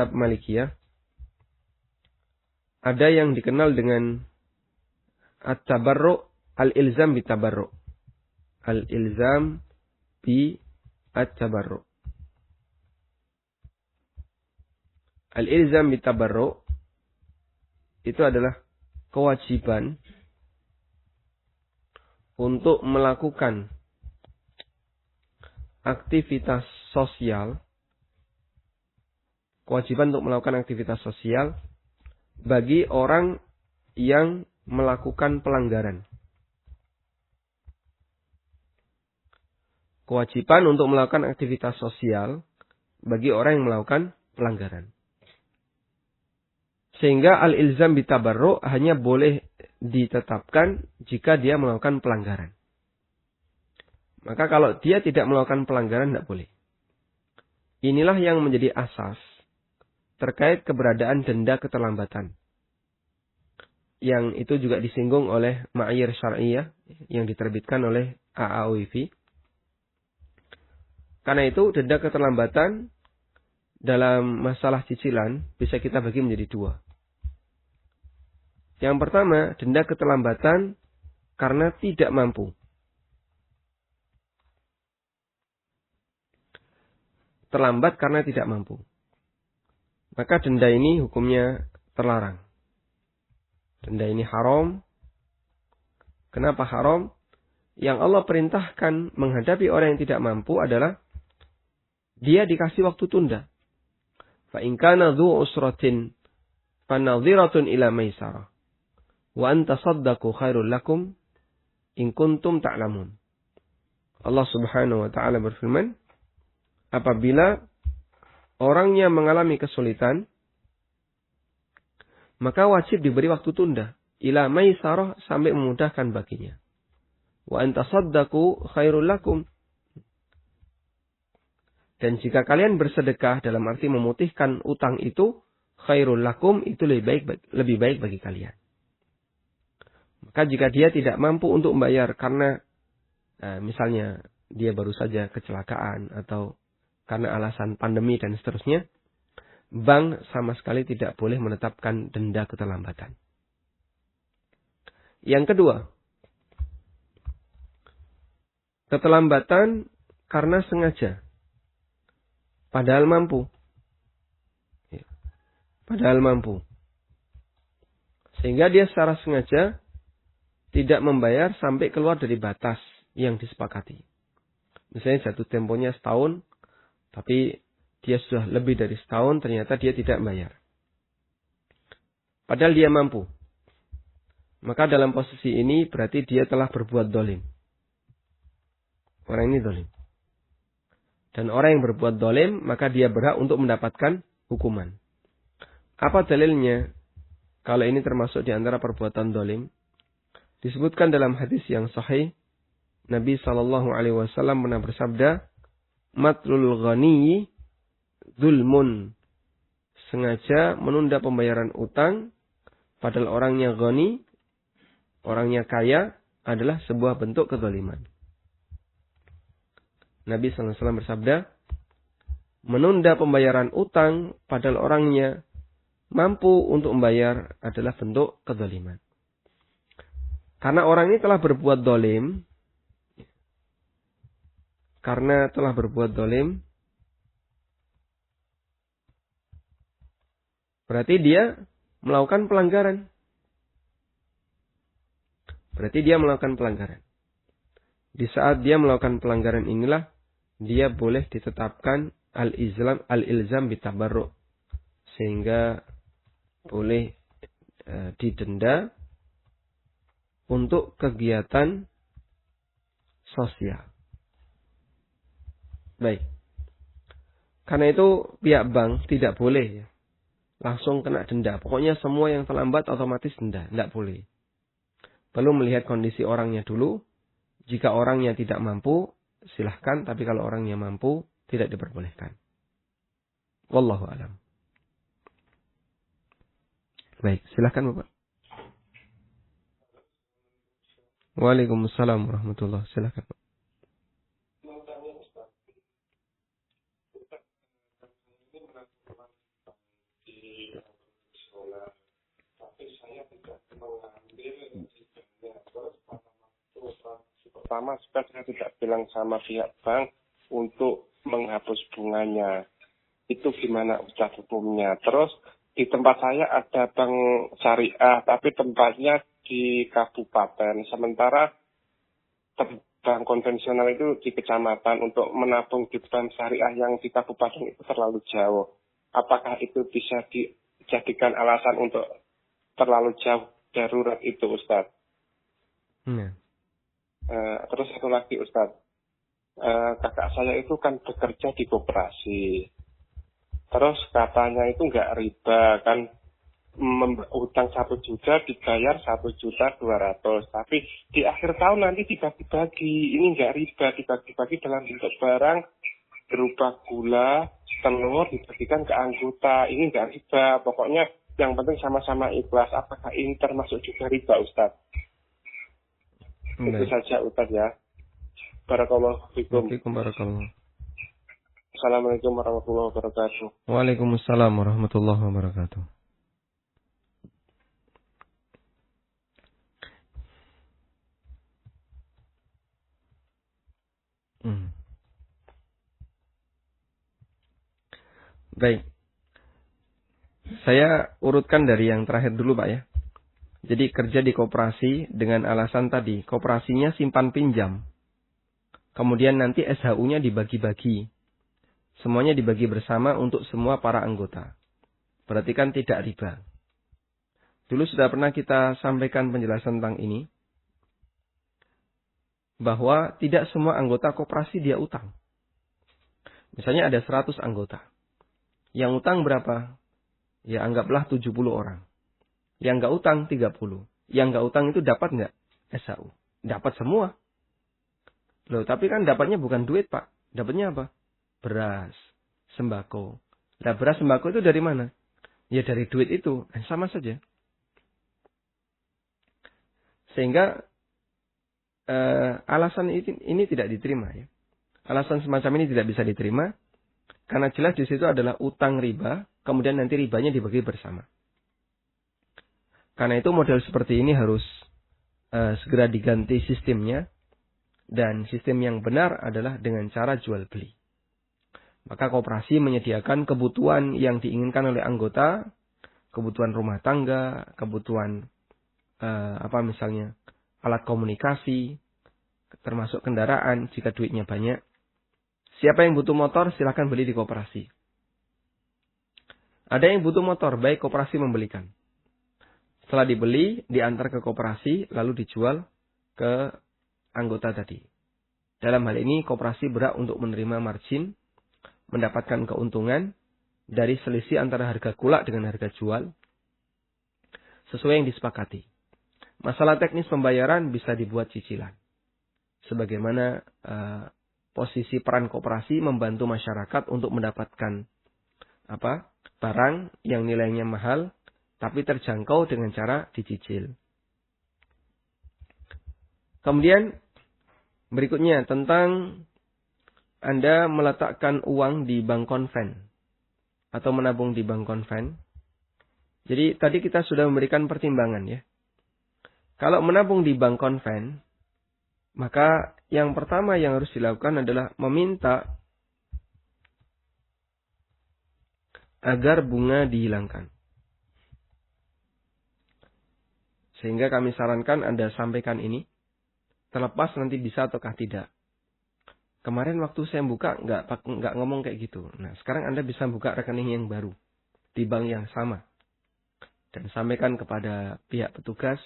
Malikiyah, ada yang dikenal dengan at-tabarru' al-ilzam bitabarru'. Al-ilzam bi at-tabarru'. Al-ilzam bitabarru' itu adalah kewajiban untuk melakukan aktivitas sosial, bagi orang yang melakukan pelanggaran. Kewajiban untuk melakukan aktivitas sosial bagi orang yang melakukan pelanggaran. Sehingga al-ilzam bitabarru' hanya boleh ditetapkan jika dia melakukan pelanggaran. Maka kalau dia tidak melakukan pelanggaran, tidak boleh. Inilah yang menjadi asas terkait keberadaan denda keterlambatan. Yang itu juga disinggung oleh Ma'ayir Syar'iyah yang diterbitkan oleh AAOIV. Karena itu denda keterlambatan dalam masalah cicilan bisa kita bagi menjadi dua. Yang pertama, denda keterlambatan karena tidak mampu. Terlambat karena tidak mampu. Maka denda ini hukumnya terlarang. Denda ini haram. Kenapa haram? Yang Allah perintahkan menghadapi orang yang tidak mampu adalah dia dikasih waktu tunda. Fa in kana dzu usratin fanadhiratun ila maisarah. Wa anta saddaqu khairul lakum in kuntum ta'lamun. Allah Subhanahu wa taala berfirman, apabila orangnya mengalami kesulitan, maka wajib diberi waktu tunda ila maisarah sampai memudahkan baginya. Wa anta saddaqu khairul lakum. Dan jika kalian bersedekah dalam arti memutihkan utang itu, khairul lakum, itu lebih baik bagi kalian. Maka jika dia tidak mampu untuk membayar karena misalnya dia baru saja kecelakaan atau karena alasan pandemi dan seterusnya, bank sama sekali tidak boleh menetapkan denda keterlambatan. Yang kedua, keterlambatan karena sengaja. Padahal mampu. Sehingga dia secara sengaja tidak membayar sampai keluar dari batas yang disepakati. Misalnya jatuh temponya setahun, tapi dia sudah lebih dari setahun, ternyata dia tidak membayar. Padahal dia mampu. Maka dalam posisi ini berarti dia telah berbuat dolim. Orang ini dolim. Dan orang yang berbuat dolim, maka dia berhak untuk mendapatkan hukuman. Apa dalilnya? Kalau ini termasuk di antara perbuatan dolim. Disebutkan dalam hadis yang sahih, Nabi SAW pernah bersabda, matlul ghaniyyi dzulmun. Sengaja menunda pembayaran utang, padahal orangnya ghani, orangnya kaya, adalah sebuah bentuk kezaliman. Nabi SAW bersabda, menunda pembayaran utang, padahal orangnya mampu untuk membayar, adalah bentuk kezaliman. Karena orang ini telah berbuat dolim, berarti dia melakukan pelanggaran. Di saat dia melakukan pelanggaran inilah, dia boleh ditetapkan al-ilzam bitabarru'. Sehingga boleh didenda untuk kegiatan sosial. Baik. Karena itu pihak bank tidak boleh ya, langsung kena denda. Pokoknya semua yang terlambat otomatis denda. Tidak boleh. Perlu melihat kondisi orangnya dulu. Jika orangnya tidak mampu, silahkan. Tapi kalau orangnya mampu, tidak diperbolehkan. Wallahu a'lam. Baik, silahkan Bapak. Waalaikumsalam warahmatullahi wabarakatuh. Silahkan Pak. Pertama, saya tidak bilang sama pihak bank untuk menghapus bunganya. Itu gimana Ustaz hukumnya? Terus di tempat saya ada bank syariah, tapi tempatnya di kabupaten. Sementara bank konvensional itu di kecamatan. Untuk menabung di bank syariah yang di kabupaten itu terlalu jauh. Apakah itu bisa dijadikan alasan untuk terlalu jauh darurat itu Ustaz? Terus satu lagi Ustaz, kakak saya itu kan bekerja di koperasi. Terus katanya itu nggak riba kan, utang 1 juta dibayar 1.200.000. Tapi di akhir tahun nanti dibagi-bagi, ini nggak riba, dibagi-bagi dalam bentuk barang berupa gula, telur dibagikan ke anggota. Ini nggak riba, pokoknya yang penting sama-sama ikhlas. Apakah ini termasuk juga riba Ustaz? Itu saja Ustaz ya. Barakallahu fikum. Assalamualaikum warahmatullahi wabarakatuh. Waalaikumsalam warahmatullahi wabarakatuh. Baik. Saya urutkan dari yang terakhir dulu Pak ya. Jadi kerja di koperasi dengan alasan tadi, koperasinya simpan pinjam. Kemudian nanti SHU-nya dibagi-bagi. Semuanya dibagi bersama untuk semua para anggota. Berarti kan tidak riba. Dulu sudah pernah kita sampaikan penjelasan tentang ini. Bahwa tidak semua anggota koperasi dia utang. Misalnya ada 100 anggota. Yang utang berapa? Ya anggaplah 70 orang. Yang nggak utang 30. Yang nggak utang itu dapat nggak SHU? Dapat semua. Loh, tapi kan dapatnya bukan duit Pak. Dapatnya apa? Beras, sembako. Nah, beras sembako itu dari mana? Ya dari duit itu. Sama saja. Sehingga alasan ini tidak diterima ya. Alasan semacam ini tidak bisa diterima. Karena jelas di situ adalah utang riba. Kemudian nanti ribanya dibagi bersama. Karena itu model seperti ini harus segera diganti sistemnya. Dan sistem yang benar adalah dengan cara jual beli. Maka koperasi menyediakan kebutuhan yang diinginkan oleh anggota. Kebutuhan rumah tangga, kebutuhan misalnya alat komunikasi, termasuk kendaraan jika duitnya banyak. Siapa yang butuh motor silahkan beli di koperasi. Ada yang butuh motor, baik koperasi membelikan. Setelah dibeli, diantar ke koperasi, lalu dijual ke anggota tadi. Dalam hal ini, koperasi berhak untuk menerima margin, mendapatkan keuntungan dari selisih antara harga gula dengan harga jual, sesuai yang disepakati. Masalah teknis pembayaran bisa dibuat cicilan. Sebagaimana posisi peran koperasi membantu masyarakat untuk mendapatkan barang yang nilainya mahal, tapi terjangkau dengan cara dicicil. Kemudian berikutnya tentang Anda meletakkan uang di bank konven atau menabung di bank konven. Jadi tadi kita sudah memberikan pertimbangan ya. Kalau menabung di bank konven, maka yang pertama yang harus dilakukan adalah meminta agar bunga dihilangkan. Sehingga kami sarankan Anda sampaikan ini, terlepas nanti bisa ataukah tidak. Kemarin waktu saya buka nggak ngomong kayak gitu. Nah sekarang Anda bisa buka rekening yang baru di bank yang sama dan sampaikan kepada pihak petugas,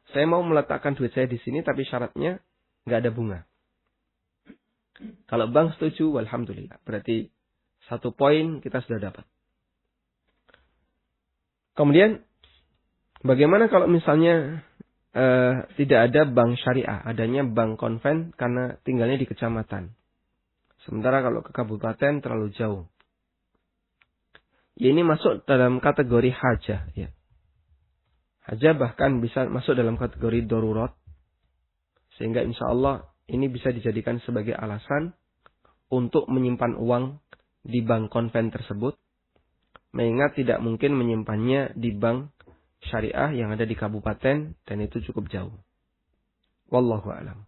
saya mau meletakkan duit saya di sini tapi syaratnya nggak ada bunga. Kalau bank setuju, alhamdulillah. Berarti 1 poin kita sudah dapat. Kemudian, bagaimana kalau misalnya tidak ada bank syariah, adanya bank konven karena tinggalnya di kecamatan. Sementara kalau ke kabupaten terlalu jauh. Ya, ini masuk dalam kategori hajah. Ya. Hajah bahkan bisa masuk dalam kategori darurat. Sehingga insya Allah ini bisa dijadikan sebagai alasan untuk menyimpan uang di bank konven tersebut. Mengingat tidak mungkin menyimpannya di bank syariah yang ada di kabupaten dan itu cukup jauh. Wallahu a'lam.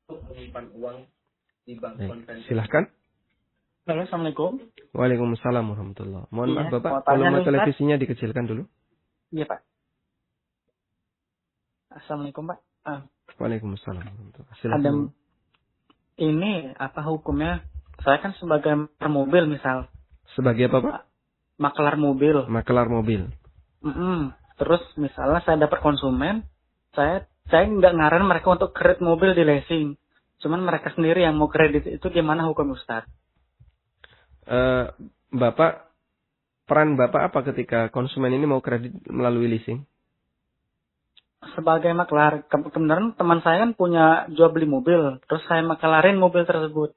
Menyimpan uang di bank konven. Silahkan. Halo, Assalamualaikum. Waalaikumsalam warahmatullahi. Mohon maaf Bapak, tanya volume nih, televisinya dikecilkan dulu. Iya, Pak. Assalamualaikum, Pak. Waalaikumsalam. Ada Silahkan. ini apa hukumnya? Saya kan sebagai mobil misal. Sebagai apa Pak? Makelar mobil. Makelar mobil. Terus misalnya saya dapat konsumen, saya nggak ngaran mereka untuk kredit mobil di leasing. Cuman mereka sendiri yang mau kredit, itu gimana hukum Ustaz? Bapak, peran Bapak apa ketika konsumen ini mau kredit melalui leasing? Sebagai makelar, kebenaran teman saya kan punya jual beli mobil, terus saya makelarin mobil tersebut.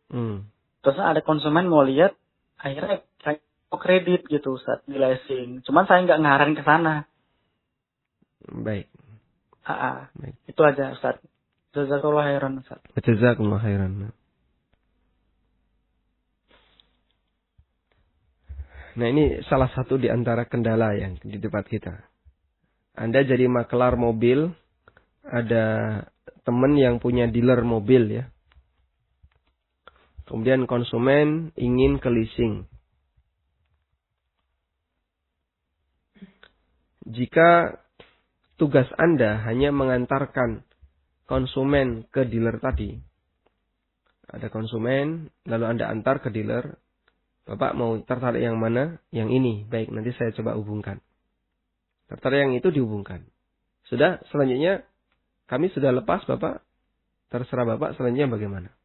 Terus ada konsumen mau lihat, akhirnya saya mau kredit gitu Ustaz di leasing. Cuman saya nggak ngaran ke sana. Baik. Baik. Itu aja Ustaz. Jazakallah khairan Ustaz. Jazakallah khairan. Nah, ini salah satu di antara kendala yang di tempat kita. Anda jadi makelar mobil, ada teman yang punya dealer mobil ya. Kemudian konsumen ingin ke leasing. Jika tugas Anda hanya mengantarkan konsumen ke dealer tadi, ada konsumen, lalu Anda antar ke dealer, Bapak mau tertarik yang mana? Yang ini. Baik, nanti saya coba hubungkan. Tertarik yang itu dihubungkan. Sudah, selanjutnya kami sudah lepas Bapak. Terserah Bapak selanjutnya bagaimana.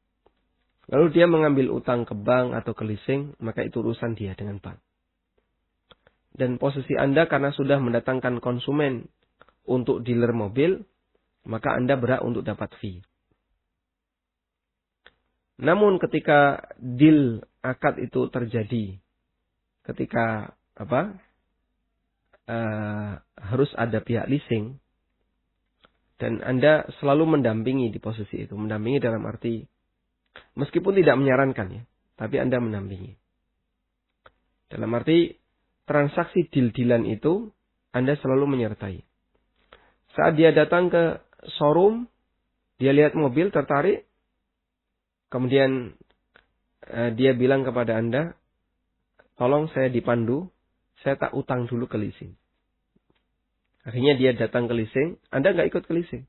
Lalu dia mengambil utang ke bank atau ke leasing, maka itu urusan dia dengan bank. Dan posisi Anda karena sudah mendatangkan konsumen untuk dealer mobil, maka Anda berhak untuk dapat fee. Namun ketika deal akad itu terjadi, ketika harus ada pihak leasing, dan Anda selalu mendampingi di posisi itu. Mendampingi dalam arti, meskipun tidak menyarankan ya, tapi Anda mendampingi. Dalam arti, transaksi deal-dealan itu, Anda selalu menyertai. Saat dia datang ke showroom, dia lihat mobil, tertarik, kemudian dia bilang kepada Anda, tolong saya dipandu, saya tak utang dulu ke leasing. Akhirnya dia datang ke leasing, Anda nggak ikut ke leasing.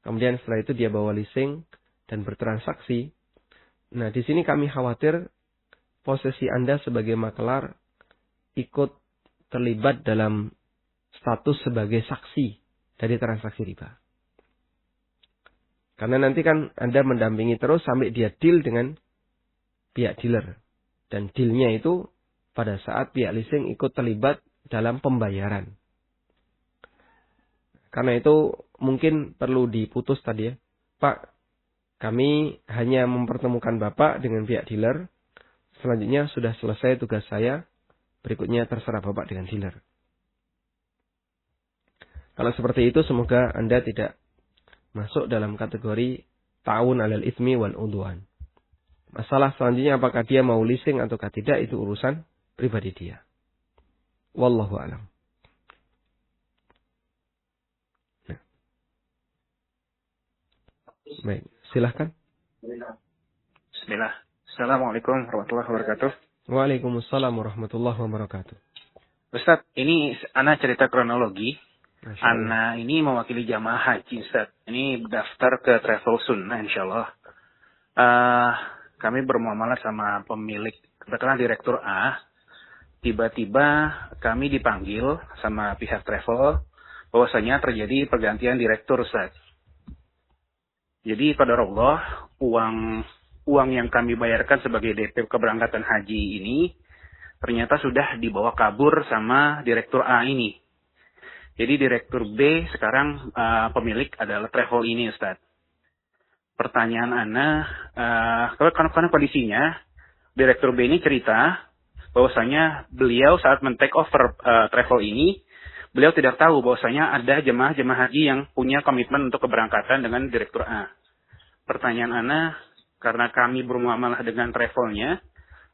Kemudian setelah itu dia bawa leasing dan bertransaksi. Nah, di sini kami khawatir posisi Anda sebagai makelar ikut terlibat dalam status sebagai saksi dari transaksi riba. Karena nanti kan Anda mendampingi terus sampai dia deal dengan pihak dealer. Dan dealnya itu pada saat pihak leasing ikut terlibat dalam pembayaran. Karena itu mungkin perlu diputus tadi ya. Pak, kami hanya mempertemukan Bapak dengan pihak dealer. Selanjutnya sudah selesai tugas saya. Berikutnya terserah Bapak dengan dealer. Kalau seperti itu semoga Anda tidak masuk dalam kategori ta'awun 'alal itsmi wal 'udwan. Masalah selanjutnya apakah dia mau leasing ataukah tidak, itu urusan pribadi dia. Wallahu a'lam. Nah. Baik, silahkan. Bismillah. Assalamualaikum warahmatullahi wabarakatuh. Waalaikumsalam warahmatullahi wabarakatuh. Ustaz, ini Ana cerita kronologi. Ana ini mewakili jamaah haji, Ustaz. Ini daftar ke Travel Sunnah, insyaallah. Kami bermuamalah sama pemilik, kebetulan direktur A. Tiba-tiba kami dipanggil sama pihak travel, bahwasanya terjadi pergantian direktur, Ustaz. Jadi pada Allah, uang uang yang kami bayarkan sebagai DP keberangkatan haji ini ternyata sudah dibawa kabur sama Direktur A ini. Jadi Direktur B sekarang pemilik adalah travel ini, Ustaz. Pertanyaan Ana, karena kondisinya Direktur B ini cerita bahwasanya beliau saat men-take over travel ini, beliau tidak tahu bahwasanya ada jemaah-jemaah haji yang punya komitmen untuk keberangkatan dengan Direktur A. Pertanyaan Ana, karena kami bermuamalah dengan travelnya,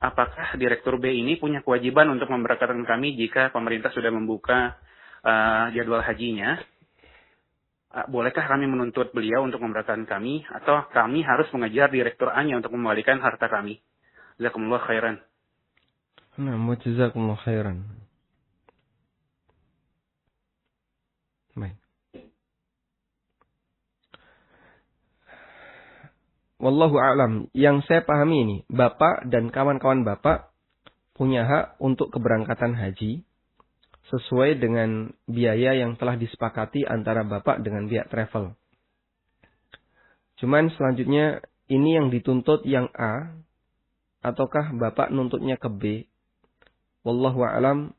apakah Direktur B ini punya kewajiban untuk memberangkatkan kami jika pemerintah sudah membuka jadwal hajinya? Bolehkah kami menuntut beliau untuk memberangkatkan kami, atau kami harus mengejar Direktur A-nya untuk mengembalikan harta kami? Jazakumullah khairan. Nah, jazakumullah khairan. Baik. Wallahu a'lam. Yang saya pahami ini, Bapak dan kawan-kawan Bapak punya hak untuk keberangkatan haji sesuai dengan biaya yang telah disepakati antara Bapak dengan pihak travel. Cuman selanjutnya ini yang dituntut yang A, ataukah Bapak nuntutnya ke B? Wallahu a'lam,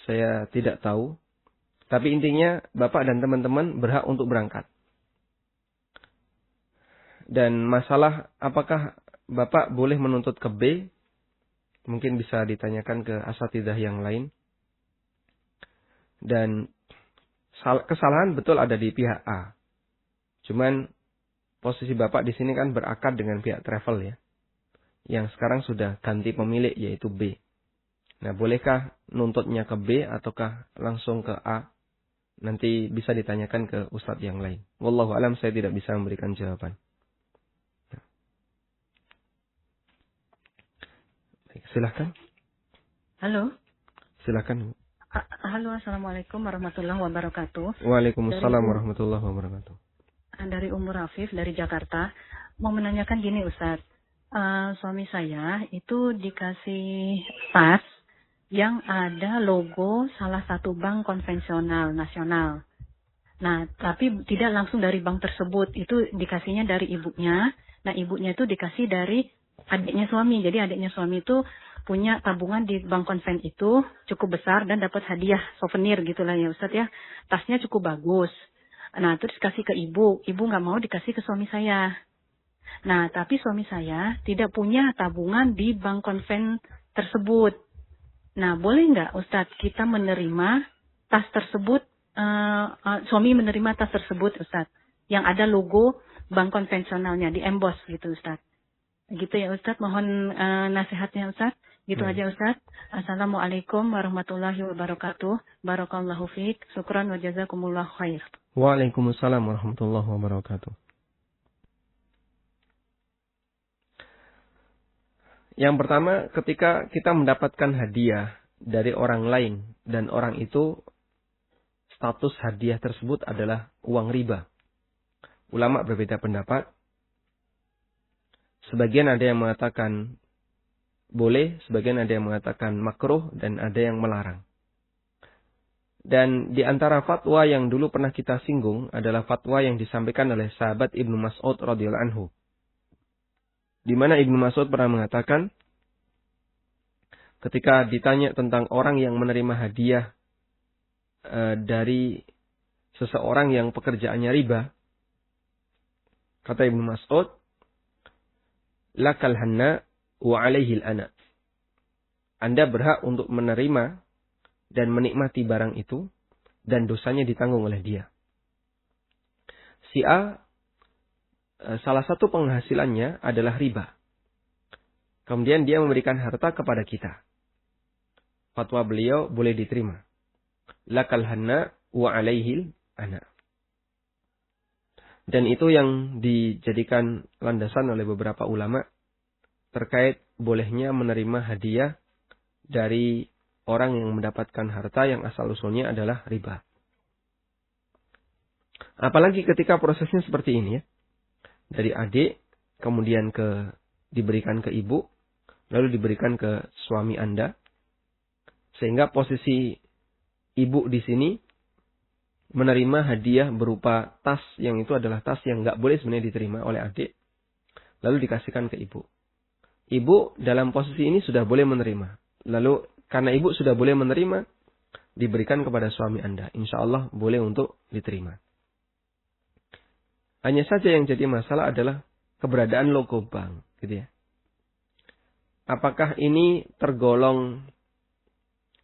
saya tidak tahu. Tapi intinya Bapak dan teman-teman berhak untuk berangkat. Dan masalah apakah Bapak boleh menuntut ke B, mungkin bisa ditanyakan ke asatidzah yang lain. Dan kesalahan betul ada di pihak A. Cuman posisi Bapak di sini kan berakad dengan pihak travel ya, yang sekarang sudah ganti pemilik yaitu B. Nah, bolehkah nuntutnya ke B ataukah langsung ke A? Nanti bisa ditanyakan ke ustadz yang lain. Wallahu alam, saya tidak bisa memberikan jawaban. Silahkan. Halo. Silahkan. Halo, assalamualaikum warahmatullahi wabarakatuh. Waalaikumsalam warahmatullahi wabarakatuh. Dari Umur Afif dari Jakarta. Mau menanyakan gini Ustaz. Suami saya itu dikasih tas yang ada logo salah satu bank konvensional nasional. Nah, tapi tidak langsung dari bank tersebut. Itu dikasihnya dari ibunya. Nah, ibunya itu dikasih dari adiknya suami. Jadi adiknya suami itu punya tabungan di bank konven itu cukup besar dan dapat hadiah souvenir gitulah ya Ustaz ya. Tasnya cukup bagus. Nah, terus kasih ke ibu. Ibu nggak mau dikasih ke suami saya. Nah, tapi suami saya tidak punya tabungan di bank konven tersebut. Nah, boleh nggak Ustaz kita menerima tas tersebut, suami menerima tas tersebut Ustaz, yang ada logo bank konvensionalnya di emboss gitu Ustaz. Gitu ya Ustaz, mohon nasihatnya Ustaz. Gitu aja Ustaz. Assalamualaikum warahmatullahi wabarakatuh. Barakallahu fiik. Syukran wa jazakumullah khair. Waalaikumsalam warahmatullahi wabarakatuh. Yang pertama, ketika kita mendapatkan hadiah dari orang lain dan orang itu status hadiah tersebut adalah uang riba. Ulama berbeda pendapat. Sebagian ada yang mengatakan boleh, sebagian ada yang mengatakan makruh, dan ada yang melarang. Dan di antara fatwa yang dulu pernah kita singgung adalah fatwa yang disampaikan oleh sahabat Ibnu Mas'ud radhiyallahu anhu. Di mana Ibnu Mas'ud pernah mengatakan, ketika ditanya tentang orang yang menerima hadiah dari seseorang yang pekerjaannya riba, kata Ibnu Mas'ud, lakal hanna wa alaihil ana. Anda berhak untuk menerima dan menikmati barang itu, dan dosanya ditanggung oleh dia. Si A, salah satu penghasilannya adalah riba. Kemudian dia memberikan harta kepada kita. Fatwa beliau boleh diterima. Lakal hanna wa alaihil ana. Dan itu yang dijadikan landasan oleh beberapa ulama terkait bolehnya menerima hadiah dari orang yang mendapatkan harta yang asal-usulnya adalah riba. Apalagi ketika prosesnya seperti ini ya. Dari adik, kemudian diberikan ke ibu, lalu diberikan ke suami Anda. Sehingga posisi ibu di sini menerima hadiah berupa tas yang itu adalah tas yang nggak boleh sebenarnya diterima oleh adik. Lalu dikasihkan ke ibu. ibu dalam posisi ini sudah boleh menerima. Lalu karena ibu sudah boleh menerima, diberikan kepada suami Anda. Insya Allah boleh untuk diterima. Hanya saja yang jadi masalah adalah keberadaan logo bank, gitu ya. Apakah ini tergolong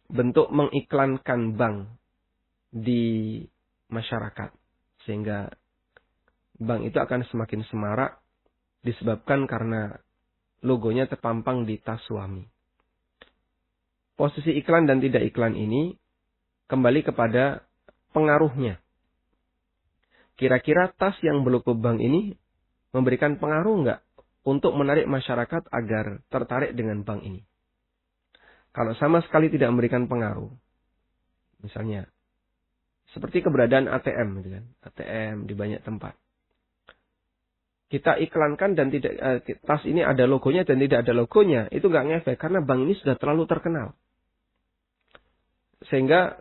bentuk mengiklankan bank di masyarakat, sehingga bank itu akan semakin semarak disebabkan karena logonya terpampang di tas suami. Posisi iklan dan tidak iklan ini kembali kepada pengaruhnya. Kira-kira tas yang berlogo bank ini memberikan pengaruh enggak untuk menarik masyarakat agar tertarik dengan bank ini? Kalau sama sekali tidak memberikan pengaruh, misalnya seperti keberadaan ATM, gitu kan? ATM di banyak tempat. Kita iklankan dan tidak tas ini ada logonya dan tidak ada logonya, itu enggak ngefek karena bank ini sudah terlalu terkenal. Sehingga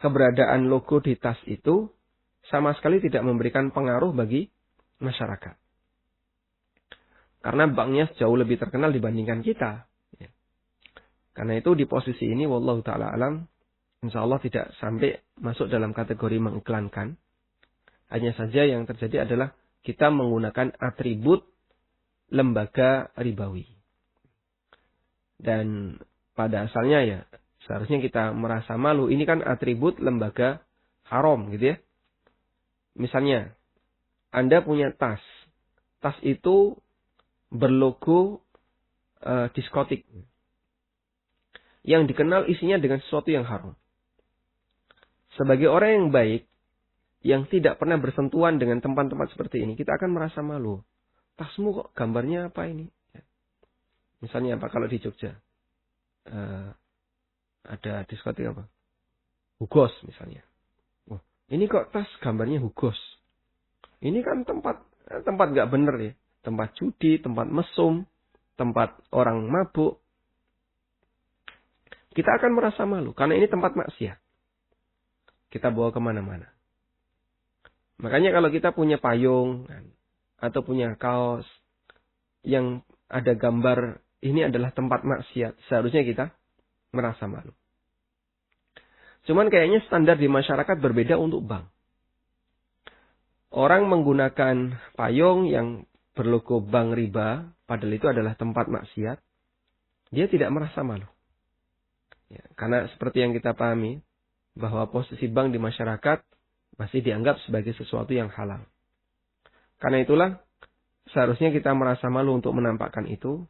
keberadaan logo di tas itu sama sekali tidak memberikan pengaruh bagi masyarakat. Karena banknya jauh lebih terkenal dibandingkan kita. Karena itu di posisi ini, wallahu ta'ala alam, insya Allah tidak sampai masuk dalam kategori mengiklankan. Hanya saja yang terjadi adalah kita menggunakan atribut lembaga ribawi. Dan pada asalnya ya, seharusnya kita merasa malu. Ini kan atribut lembaga haram, gitu ya. Misalnya, Anda punya tas. Tas itu berlogo diskotik. Yang dikenal isinya dengan sesuatu yang haram. Sebagai orang yang baik, yang tidak pernah bersentuhan dengan tempat-tempat seperti ini, kita akan merasa malu. Tasmu kok gambarnya apa ini? Misalnya apa kalau di Jogja? Ada diskotik apa? Hugos misalnya. Wah, ini kok tas gambarnya Hugos. Ini kan tempat nggak bener ya. Tempat judi, tempat mesum, tempat orang mabuk. Kita akan merasa malu karena ini tempat maksiat. Kita bawa kemana-mana. Makanya kalau kita punya payung atau punya kaos yang ada gambar ini adalah tempat maksiat, seharusnya kita merasa malu. Cuman kayaknya standar di masyarakat berbeda untuk bank. Orang menggunakan payung yang berlogo bank riba, padahal itu adalah tempat maksiat, dia tidak merasa malu. Ya, karena seperti yang kita pahami, bahwa posisi bank di masyarakat masih dianggap sebagai sesuatu yang halal. Karena itulah, seharusnya kita merasa malu untuk menampakkan itu.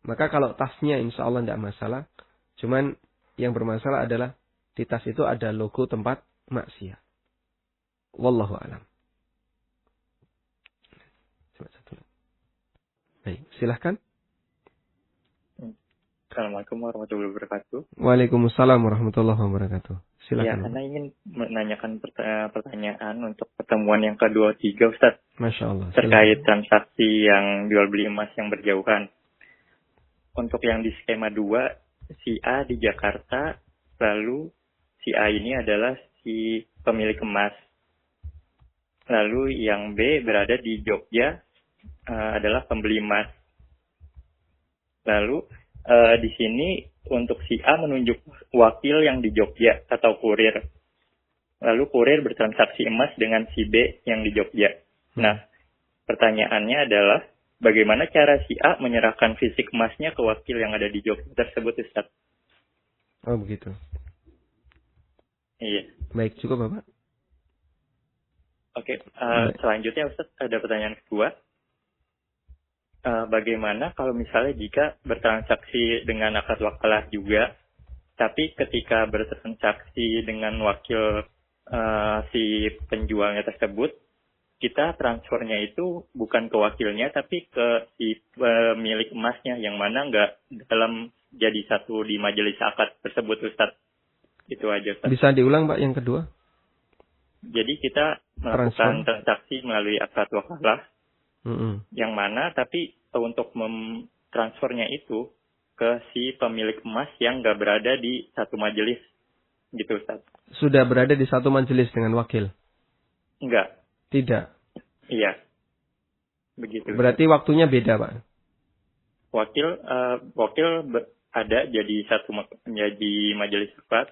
Maka kalau tasnya insya Allah tidak masalah. Cuman yang bermasalah adalah di tas itu ada logo tempat maksiat. Wallahu a'lam. Baik, silahkan. Assalamualaikum warahmatullahi wabarakatuh. Waalaikumsalam warahmatullahi wabarakatuh. Silakan. Ya, Anda ingin menanyakan pertanyaan untuk pertemuan yang ke-23, Ustaz. Masya Allah. Terkait transaksi yang jual beli emas yang berjauhan. Untuk yang di skema 2, si A di Jakarta, lalu si A ini adalah si pemilik emas. Lalu yang B berada di Jogja, adalah pembeli emas. Lalu di sini untuk si A menunjuk wakil yang di Jogja atau kurir. Lalu kurir bertransaksi emas dengan si B yang di Jogja. Nah, pertanyaannya adalah bagaimana cara si A menyerahkan fisik emasnya ke wakil yang ada di Jogja tersebut, Ustaz? Oh, begitu. Iya. Baik, cukup Bapak. Oke, selanjutnya Ustaz ada pertanyaan kedua. Bagaimana kalau misalnya jika bertransaksi dengan akad wakalah juga, tapi ketika bertransaksi dengan wakil si penjualnya tersebut, kita transfernya itu bukan ke wakilnya, tapi ke si pemilik emasnya, yang mana nggak dalam jadi satu di majelis akad tersebut, Ustaz. Itu aja, Ustaz. Bisa diulang, Pak, yang kedua? Jadi kita melakukan transaksi melalui akad wakalah, yang mana tapi untuk transfernya itu ke si pemilik emas yang nggak berada di satu majelis, gitu, Ustaz. Sudah berada di satu majelis dengan wakil? Enggak. Tidak? Iya. Begitu. Berarti waktunya beda, Pak? wakil ada jadi jadi majelis akad,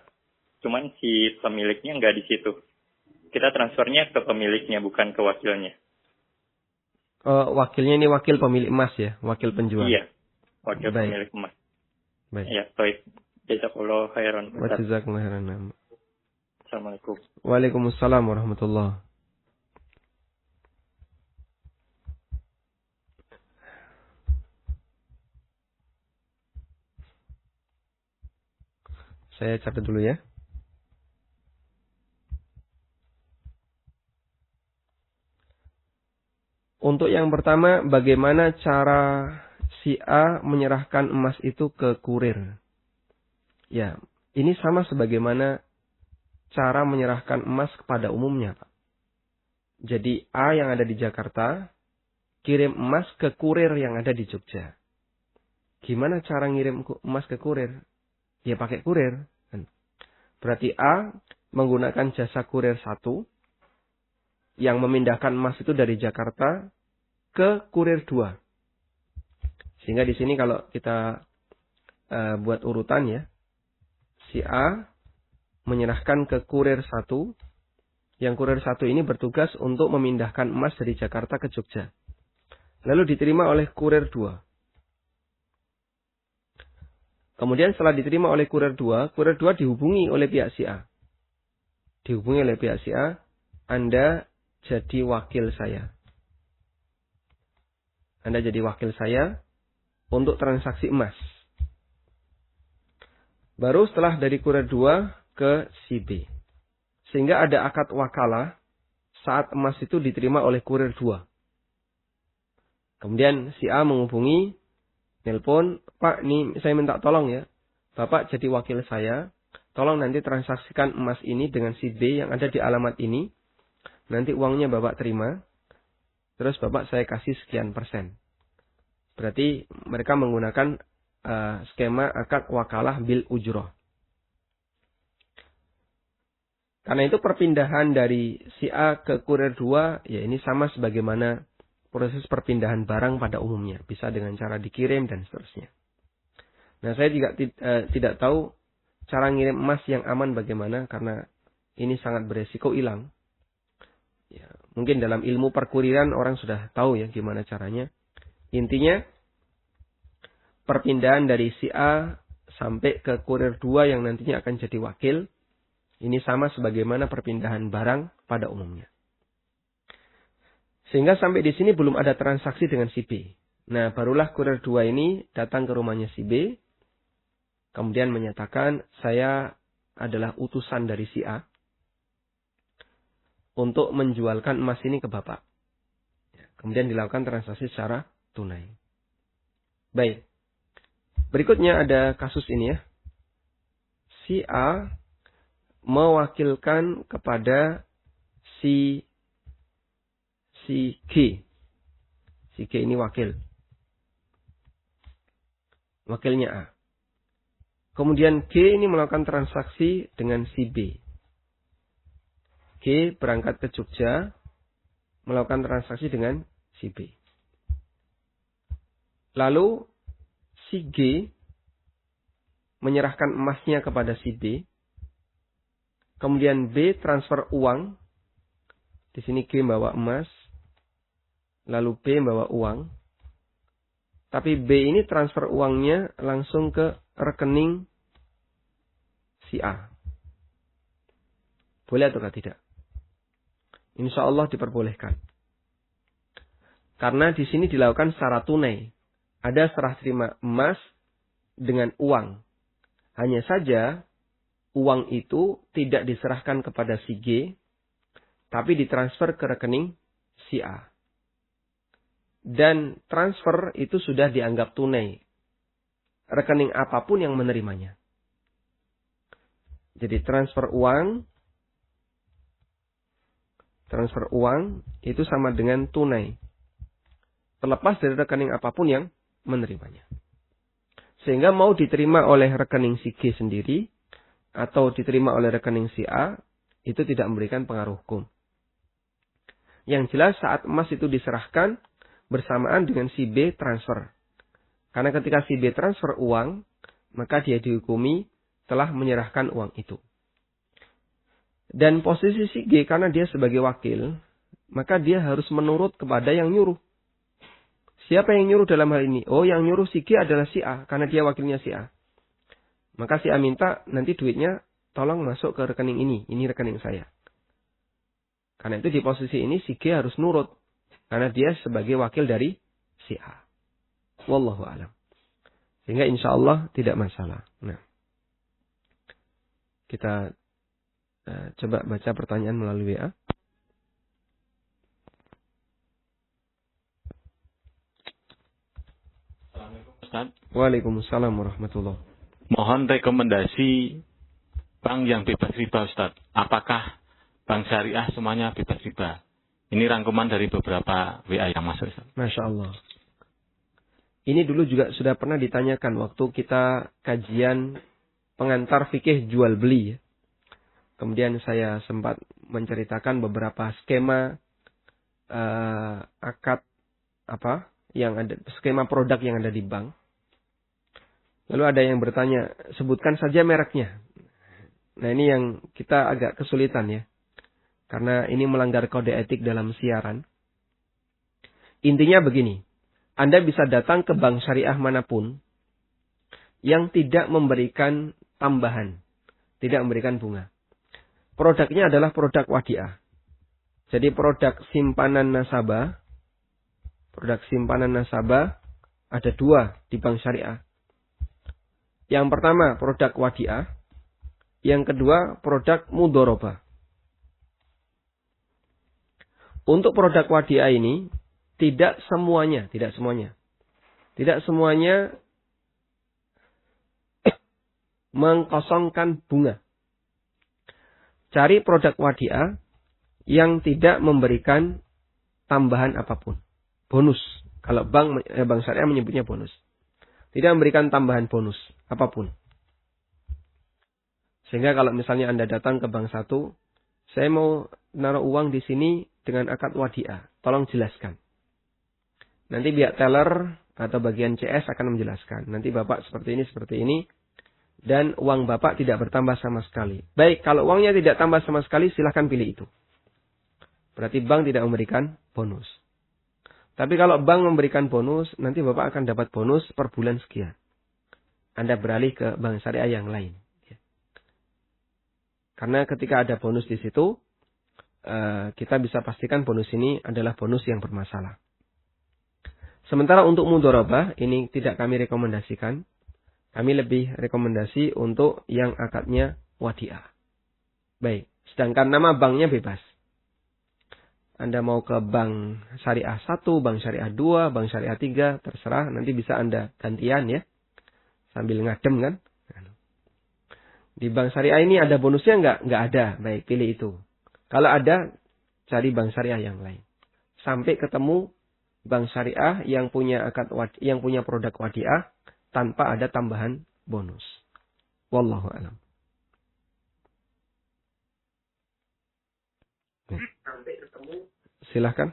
cuman si pemiliknya nggak di situ. Kita transfernya ke pemiliknya, bukan ke wakilnya. Wakilnya ini wakil pemilik emas ya, wakil penjual. Iya, wakil pemilik emas. Baik. Ya, baik. Jazakallahu khairan. Jazakallahu khairan. Assalamualaikum. Waalaikumsalam warahmatullahi. Saya catat dulu ya. Untuk yang pertama, bagaimana cara si A menyerahkan emas itu ke kurir? Ya, ini sama sebagaimana cara menyerahkan emas kepada umumnya, Pak. Jadi A yang ada di Jakarta kirim emas ke kurir yang ada di Jogja. Gimana cara ngirim emas ke kurir? Ya pakai kurir. Berarti A menggunakan jasa kurir 1 yang memindahkan emas itu dari Jakarta ke kurir 2. Sehingga di sini kalau kita buat urutan ya, si A menyerahkan ke kurir 1, yang kurir 1 ini bertugas untuk memindahkan emas dari Jakarta ke Jogja. Lalu diterima oleh kurir 2. Kemudian setelah diterima oleh kurir 2 dihubungi oleh pihak si A. Dihubungi oleh pihak si A, Anda jadi wakil saya. Anda jadi wakil saya untuk transaksi emas. Baru setelah dari kurir 2 ke si B. Sehingga ada akad wakalah saat emas itu diterima oleh kurir 2. Kemudian si A menghubungi, nelpon, Pak, nih saya minta tolong ya. Bapak jadi wakil saya. Tolong nanti transaksikan emas ini dengan si B yang ada di alamat ini. Nanti uangnya Bapak terima. Terus Bapak saya kasih sekian %. Berarti mereka menggunakan skema akad wakalah bil ujroh. Karena itu perpindahan dari si A ke kurir 2, ya ini sama sebagaimana proses perpindahan barang pada umumnya. Bisa dengan cara dikirim dan seterusnya. Nah, saya juga tidak tahu cara ngirim emas yang aman bagaimana. Karena ini sangat beresiko hilang. Ya, mungkin dalam ilmu perkuriran orang sudah tahu ya gimana caranya. Intinya, perpindahan dari si A sampai ke kurir 2 yang nantinya akan jadi wakil. Ini sama sebagaimana perpindahan barang pada umumnya. Sehingga sampai di sini belum ada transaksi dengan si B. Nah, barulah kurir 2 ini datang ke rumahnya si B. Kemudian menyatakan, saya adalah utusan dari si A untuk menjualkan emas ini ke Bapak. Kemudian dilakukan transaksi secara tunai. Baik. Berikutnya ada kasus ini ya. Si A mewakilkan kepada si G. Si G ini wakil. Wakilnya A. Kemudian G ini melakukan transaksi dengan si B. G berangkat ke Jogja, melakukan transaksi dengan si B. Lalu si G menyerahkan emasnya kepada si B. Kemudian B transfer uang. Di sini G bawa emas. Lalu B bawa uang. Tapi B ini transfer uangnya langsung ke rekening si A. Boleh atau tidak? Insya Allah diperbolehkan. Karena di sini dilakukan secara tunai. Ada serah terima emas dengan uang. Hanya saja uang itu tidak diserahkan kepada si G, tapi ditransfer ke rekening si A. Dan transfer itu sudah dianggap tunai. Rekening apapun yang menerimanya. Jadi transfer uang itu sama dengan tunai. Terlepas dari rekening apapun yang menerimanya. Sehingga mau diterima oleh rekening si G sendiri, atau diterima oleh rekening si A, itu tidak memberikan pengaruh hukum. Yang jelas saat emas itu diserahkan, bersamaan dengan si B transfer. Karena ketika si B transfer uang, maka dia dihukumi telah menyerahkan uang itu. Dan posisi si G karena dia sebagai wakil, maka dia harus menurut kepada yang nyuruh. Siapa yang nyuruh dalam hal ini? Oh, yang nyuruh si G adalah si A, karena dia wakilnya si A. Maka si A minta nanti duitnya tolong masuk ke rekening ini rekening saya. Karena itu di posisi ini si G harus nurut, karena dia sebagai wakil dari si A. Wallahu a'lam. Sehingga insya Allah tidak masalah. Nah, kita coba baca pertanyaan melalui WA. Ustaz. Waalaikumsalam warahmatullahi. Mohon rekomendasi bank yang bebas riba, Ustaz. Apakah bank syariah semuanya bebas riba? Ini rangkuman dari beberapa WA yang masuk, Ustaz. Masya Allah. Ini dulu juga sudah pernah ditanyakan waktu kita kajian pengantar fikih jual beli. Ya. Kemudian saya sempat menceritakan beberapa skema akad yang ada, skema produk yang ada di bank. Lalu ada yang bertanya, sebutkan saja mereknya. Nah, ini yang kita agak kesulitan ya. Karena ini melanggar kode etik dalam siaran. Intinya begini, Anda bisa datang ke bank syariah manapun yang tidak memberikan tambahan, tidak memberikan bunga. Produknya adalah produk wadiah. Jadi produk simpanan nasabah ada 2 di bank syariah. Yang pertama produk wadiah, yang kedua produk mudharabah. Untuk produk wadiah ini tidak semuanya mengkosongkan bunga. Cari produk wadiah yang tidak memberikan tambahan apapun. Bonus. Kalau bank syariah menyebutnya bonus. Tidak memberikan tambahan bonus apapun. Sehingga kalau misalnya Anda datang ke bank satu, saya mau naruh uang di sini dengan akad wadiah. Tolong jelaskan. Nanti pihak teller atau bagian CS akan menjelaskan. Nanti Bapak seperti ini. Dan uang Bapak tidak bertambah sama sekali. Baik, kalau uangnya tidak tambah sama sekali, silahkan pilih itu. Berarti bank tidak memberikan bonus. Tapi kalau bank memberikan bonus, nanti Bapak akan dapat bonus per bulan sekian. Anda beralih ke bank syariah yang lain. Karena ketika ada bonus di situ, kita bisa pastikan bonus ini adalah bonus yang bermasalah. Sementara untuk mudharabah, ini tidak kami rekomendasikan. Kami lebih rekomendasi untuk yang akadnya wadiah. Baik, sedangkan nama banknya bebas. Anda mau ke bank syariah 1, bank syariah 2, bank syariah 3, terserah. Nanti bisa Anda gantian ya. Sambil ngadem kan. Di bank syariah ini ada bonusnya enggak? Enggak ada. Baik, pilih itu. Kalau ada, cari bank syariah yang lain. Sampai ketemu bank syariah yang punya produk wadiah tanpa ada tambahan bonus. Wallahu a'lam. Silahkan.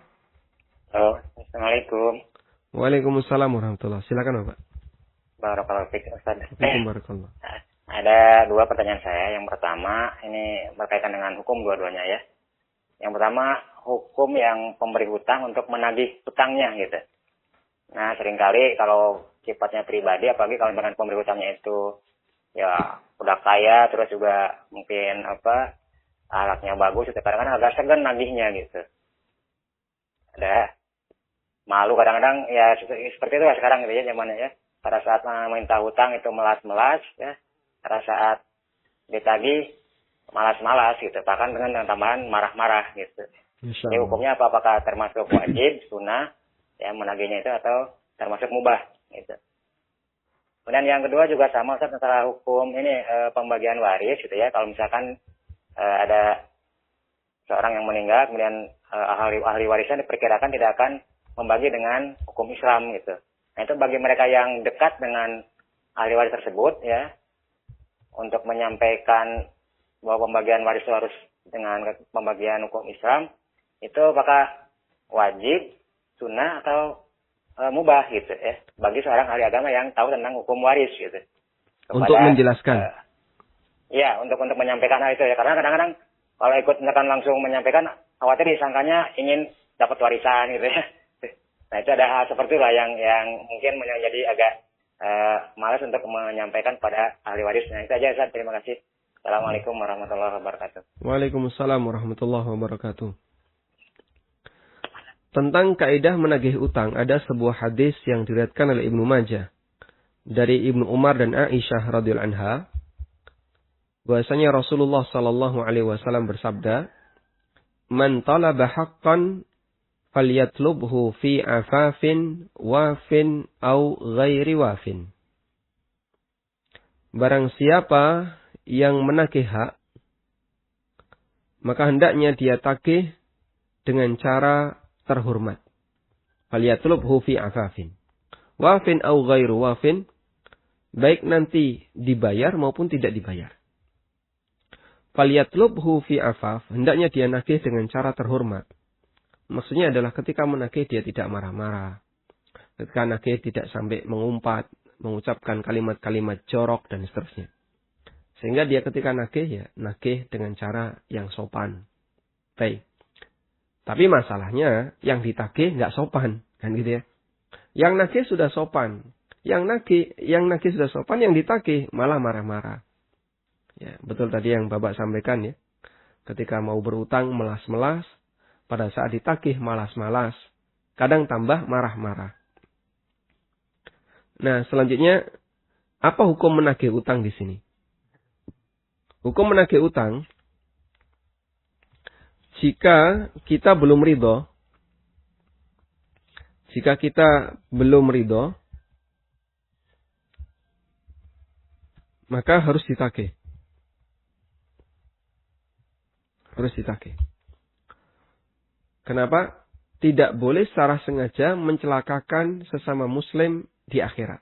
Halo, Assalamualaikum. Waalaikumsalam warahmatullahi. Silakan Bapak. Barakallahu fiik, Ustaz. Barakallahu. Ada 2 pertanyaan saya. Yang pertama, ini berkaitan dengan hukum dua-duanya ya. Yang pertama, hukum yang pemberi hutang untuk menagih hutangnya gitu. Nah, seringkali kalau sifatnya pribadi, apalagi kalau dengan pemberi hutangnya itu ya udah kaya, terus juga mungkin alatnya bagus, itu kadang-kadang agak segan nagihnya gitu. Ada malu kadang-kadang ya seperti itu sekarang gitu ya zamannya ya. Pada saat minta hutang itu melas-melas ya. Pada saat ditagih malas-malas gitu. Bahkan dengan tambahan marah-marah gitu. Jadi hukumnya apakah termasuk wajib, sunnah ya menagihnya itu atau termasuk mubah gitu. Kemudian yang kedua juga sama Ustaz tentang hukum ini pembagian waris gitu ya. Kalau misalkan ada seorang yang meninggal kemudian ahli warisnya diperkirakan tidak akan membagi dengan hukum Islam gitu. Nah itu bagi mereka yang dekat dengan ahli waris tersebut ya untuk menyampaikan bahwa pembagian waris itu harus dengan pembagian hukum Islam itu apakah wajib, sunnah atau mubah gitu ya bagi seorang ahli agama yang tahu tentang hukum waris gitu. Untuk menjelaskan. Ya, untuk menyampaikan hal itu ya. Karena kadang-kadang kalau ikut misalkan langsung menyampaikan, khawatir disangkanya ingin dapat warisan gitu ya. Nah, itu ada hal seperti itulah yang mungkin menjadi agak malas untuk menyampaikan pada ahli waris. Nah, itu aja Ustaz. Terima kasih. Assalamualaikum warahmatullahi wabarakatuh. Waalaikumsalam warahmatullahi wabarakatuh. Tentang kaidah menagih utang, ada sebuah hadis yang diriwayatkan oleh Ibnu Majah dari Ibnu Umar dan Aisyah radhiyallahu anha, bahwasanya Rasulullah sallallahu alaihi wasallam bersabda, "Man talaba haqqan falyatlubhu fi afafin wafin au ghairi wafin." Barang siapa yang menagih hak, maka hendaknya dia tagih dengan cara terhormat. Falyatlubhu fi afafin wafin au ghairu wafin, baik nanti dibayar maupun tidak dibayar. Falyatlubhu fi afaf, hendaknya dia nagih dengan cara terhormat. Maksudnya adalah ketika menagih dia tidak marah-marah. Ketika nagih tidak sampai mengumpat, mengucapkan kalimat-kalimat jorok dan seterusnya. Sehingga dia ketika nagih ya nagih dengan cara yang sopan. Baik. Tapi masalahnya yang ditagih nggak sopan, kan gitu ya. Yang nagih sudah sopan. Yang nagih sudah sopan, yang ditagih malah marah-marah. Ya, betul tadi yang Bapak sampaikan ya. Ketika mau berutang melas-melas, pada saat ditagih malas-malas, kadang tambah marah-marah. Nah, selanjutnya apa hukum menagih utang di sini? Hukum menagih utang, jika kita belum ridho, maka harus ditagih. Kenapa? Tidak boleh secara sengaja mencelakakan sesama muslim di akhirat.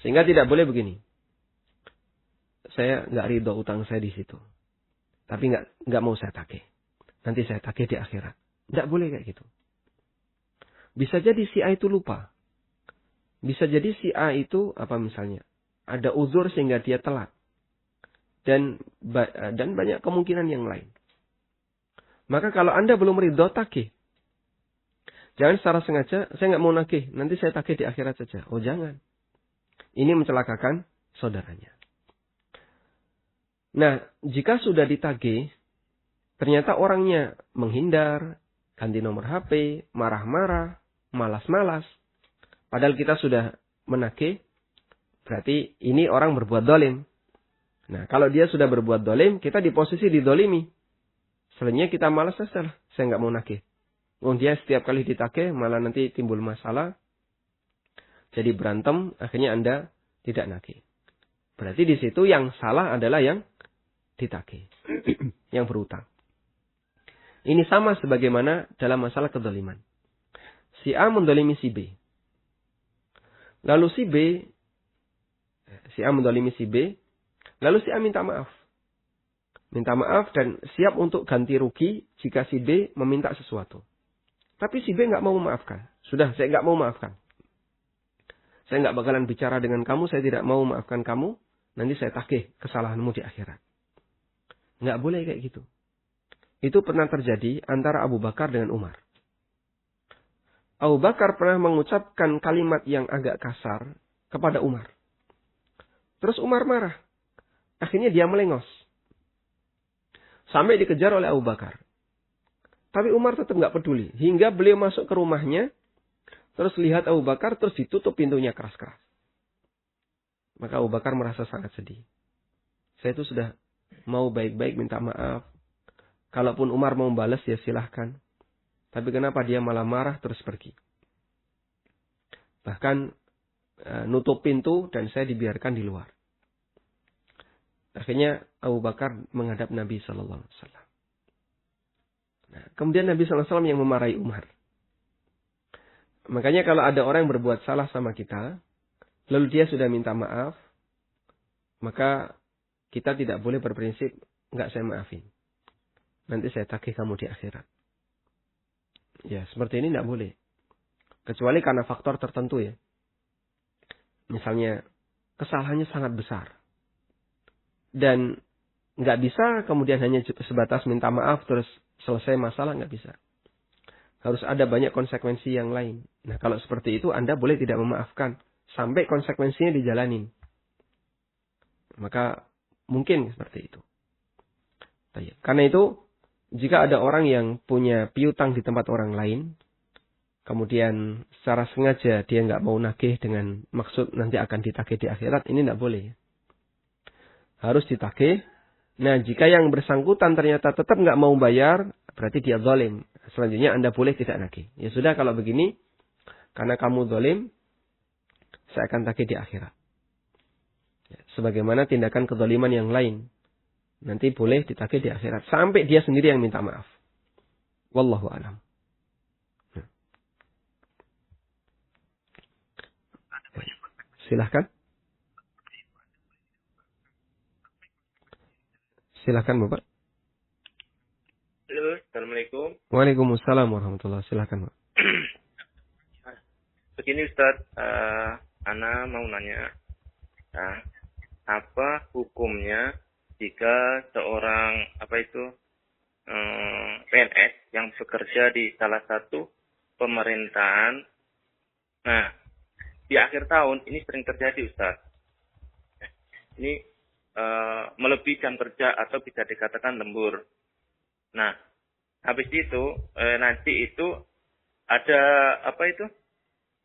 Sehingga tidak boleh begini. Saya nggak ridho utang saya di situ. Tapi nggak mau saya tagih. Nanti saya tagih di akhirat. Nggak boleh kayak gitu. Bisa jadi si A itu lupa. Bisa jadi si A itu apa misalnya? Ada uzur sehingga dia telat. Dan banyak kemungkinan yang lain. Maka kalau Anda belum ridho, tagih. Jangan secara sengaja, saya nggak mau nagih. Nanti saya tagih di akhirat saja. Oh jangan. Ini mencelakakan saudaranya. Nah, jika sudah ditagih, ternyata orangnya menghindar, ganti nomor HP, marah-marah, malas-malas. Padahal kita sudah menagih, berarti ini orang berbuat dolim. Nah, kalau dia sudah berbuat dolim, kita di posisi didolimi. Selanjutnya kita malas saja, saya nggak mau nagih. Dia setiap kali ditagih, malah nanti timbul masalah. Jadi berantem, akhirnya Anda tidak nagih. Berarti di situ yang salah adalah yang ditagih, yang berutang. Ini sama sebagaimana dalam masalah kedoliman. Si A mendolimi si B. Lalu si A mendolimi si B. Lalu si A minta maaf. Minta maaf dan siap untuk ganti rugi jika si B meminta sesuatu. Tapi si B nggak mau memaafkan. Sudah, saya nggak mau maafkan. Saya nggak bakalan bicara dengan kamu, saya tidak mau maafkan kamu. Nanti saya tagih kesalahanmu di akhirat. Nggak boleh kayak gitu. Itu pernah terjadi antara Abu Bakar dengan Umar. Abu Bakar pernah mengucapkan kalimat yang agak kasar kepada Umar. Terus Umar marah. Akhirnya dia melengos. Sampai dikejar oleh Abu Bakar. Tapi Umar tetap nggak peduli. Hingga beliau masuk ke rumahnya. Terus lihat Abu Bakar, terus ditutup pintunya keras-keras. Maka Abu Bakar merasa sangat sedih. Saya itu sudah mau baik-baik minta maaf. Kalaupun Umar mau balas ya silahkan. Tapi kenapa dia malah marah terus pergi. Bahkan nutup pintu dan saya dibiarkan di luar. Akhirnya Abu Bakar menghadap Nabi Sallallahu Alaihi Wasallam. Nah, kemudian Nabi Sallallahu Alaihi Wasallam yang memarahi Umar. Makanya kalau ada orang yang berbuat salah sama kita, lalu dia sudah minta maaf, maka kita tidak boleh berprinsip, enggak saya maafin. Nanti saya tagih kamu di akhirat. Ya, seperti ini enggak boleh. Kecuali karena faktor tertentu ya. Misalnya kesalahannya sangat besar. Dan nggak bisa kemudian hanya sebatas minta maaf terus selesai masalah, nggak bisa. Harus ada banyak konsekuensi yang lain. Nah kalau seperti itu Anda boleh tidak memaafkan sampai konsekuensinya dijalanin. Maka mungkin seperti itu. Karena itu jika ada orang yang punya piutang di tempat orang lain, kemudian secara sengaja dia nggak mau nagih dengan maksud nanti akan ditagih di akhirat, ini nggak boleh. Harus ditagih. Nah, jika yang bersangkutan ternyata tetap nggak mau bayar, berarti dia zalim. Selanjutnya Anda boleh tidak nagih. Ya sudah kalau begini, karena kamu zalim, saya akan tagih di akhirat. Ya, sebagaimana tindakan kezaliman yang lain. Nanti boleh ditagih di akhirat. Sampai dia sendiri yang minta maaf. Wallahu a'lam. Silahkan. Silahkan Bapak. Halo, Assalamualaikum. Waalaikumsalam warahmatullahi wabarakatuh. Silahkan Pak. Begini Ustaz, Ana mau nanya. Apa hukumnya jika seorang PNS yang bekerja di salah satu pemerintahan, nah di akhir tahun ini sering terjadi Ustaz. Ini melebihi jam kerja atau bisa dikatakan lembur. Nah, habis itu nanti itu ada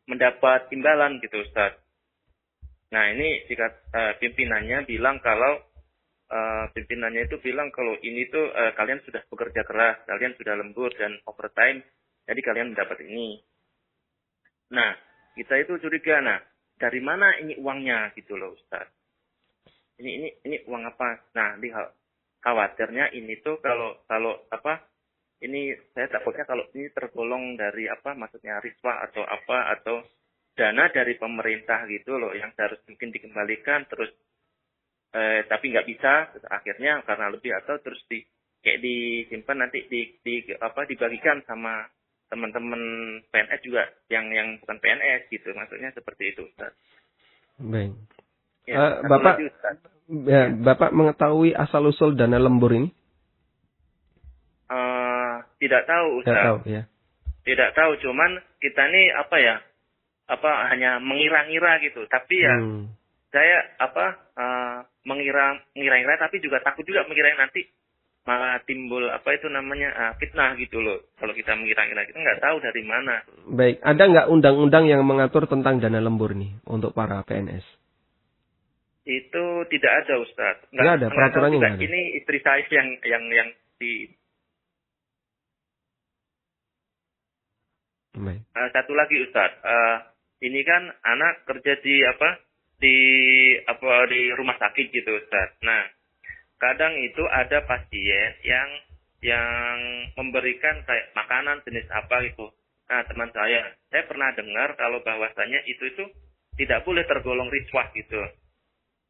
mendapat imbalan gitu Ustaz. Nah ini jika pimpinannya bilang kalau ini tuh kalian sudah bekerja keras, kalian sudah lembur dan overtime, jadi kalian mendapat ini. Nah, kita itu curiga, nah dari mana ini uangnya gitu loh Ustaz. Ini uang apa? Nah, khawatirnya ini tuh kalau ini saya takutnya kalau ini tergolong dari maksudnya riswah atau atau dana dari pemerintah gitu loh yang harus mungkin dikembalikan terus tapi nggak bisa akhirnya karena lebih atau terus disimpan nanti dibagikan sama teman-teman PNS juga yang bukan PNS gitu, maksudnya seperti itu Ustaz. Baik. Ya, Bapak mengetahui asal usul dana lembur ini? Tidak tahu Ustaz. Tidak tahu ya. Tidak tahu, cuman kita ini hanya mengira-ngira gitu, tapi ya saya mengira-ngira tapi juga takut juga mengira nanti malah timbul fitnah gitu loh. Kalau kita mengira-ngira kita nggak tahu dari mana. Baik, ada nggak undang-undang yang mengatur tentang dana lembur nih untuk para PNS? Itu tidak ada Ustaz. Nggak ada, peraturannya nggak ada. Ini istri saya yang di. Baik. Satu lagi Ustaz, ini kan anak kerja di rumah sakit gitu Ustaz. Nah, kadang itu ada pasien yang memberikan kayak makanan jenis apa gitu. Nah, teman saya pernah dengar kalau bahwasanya itu tidak boleh tergolong riswah gitu.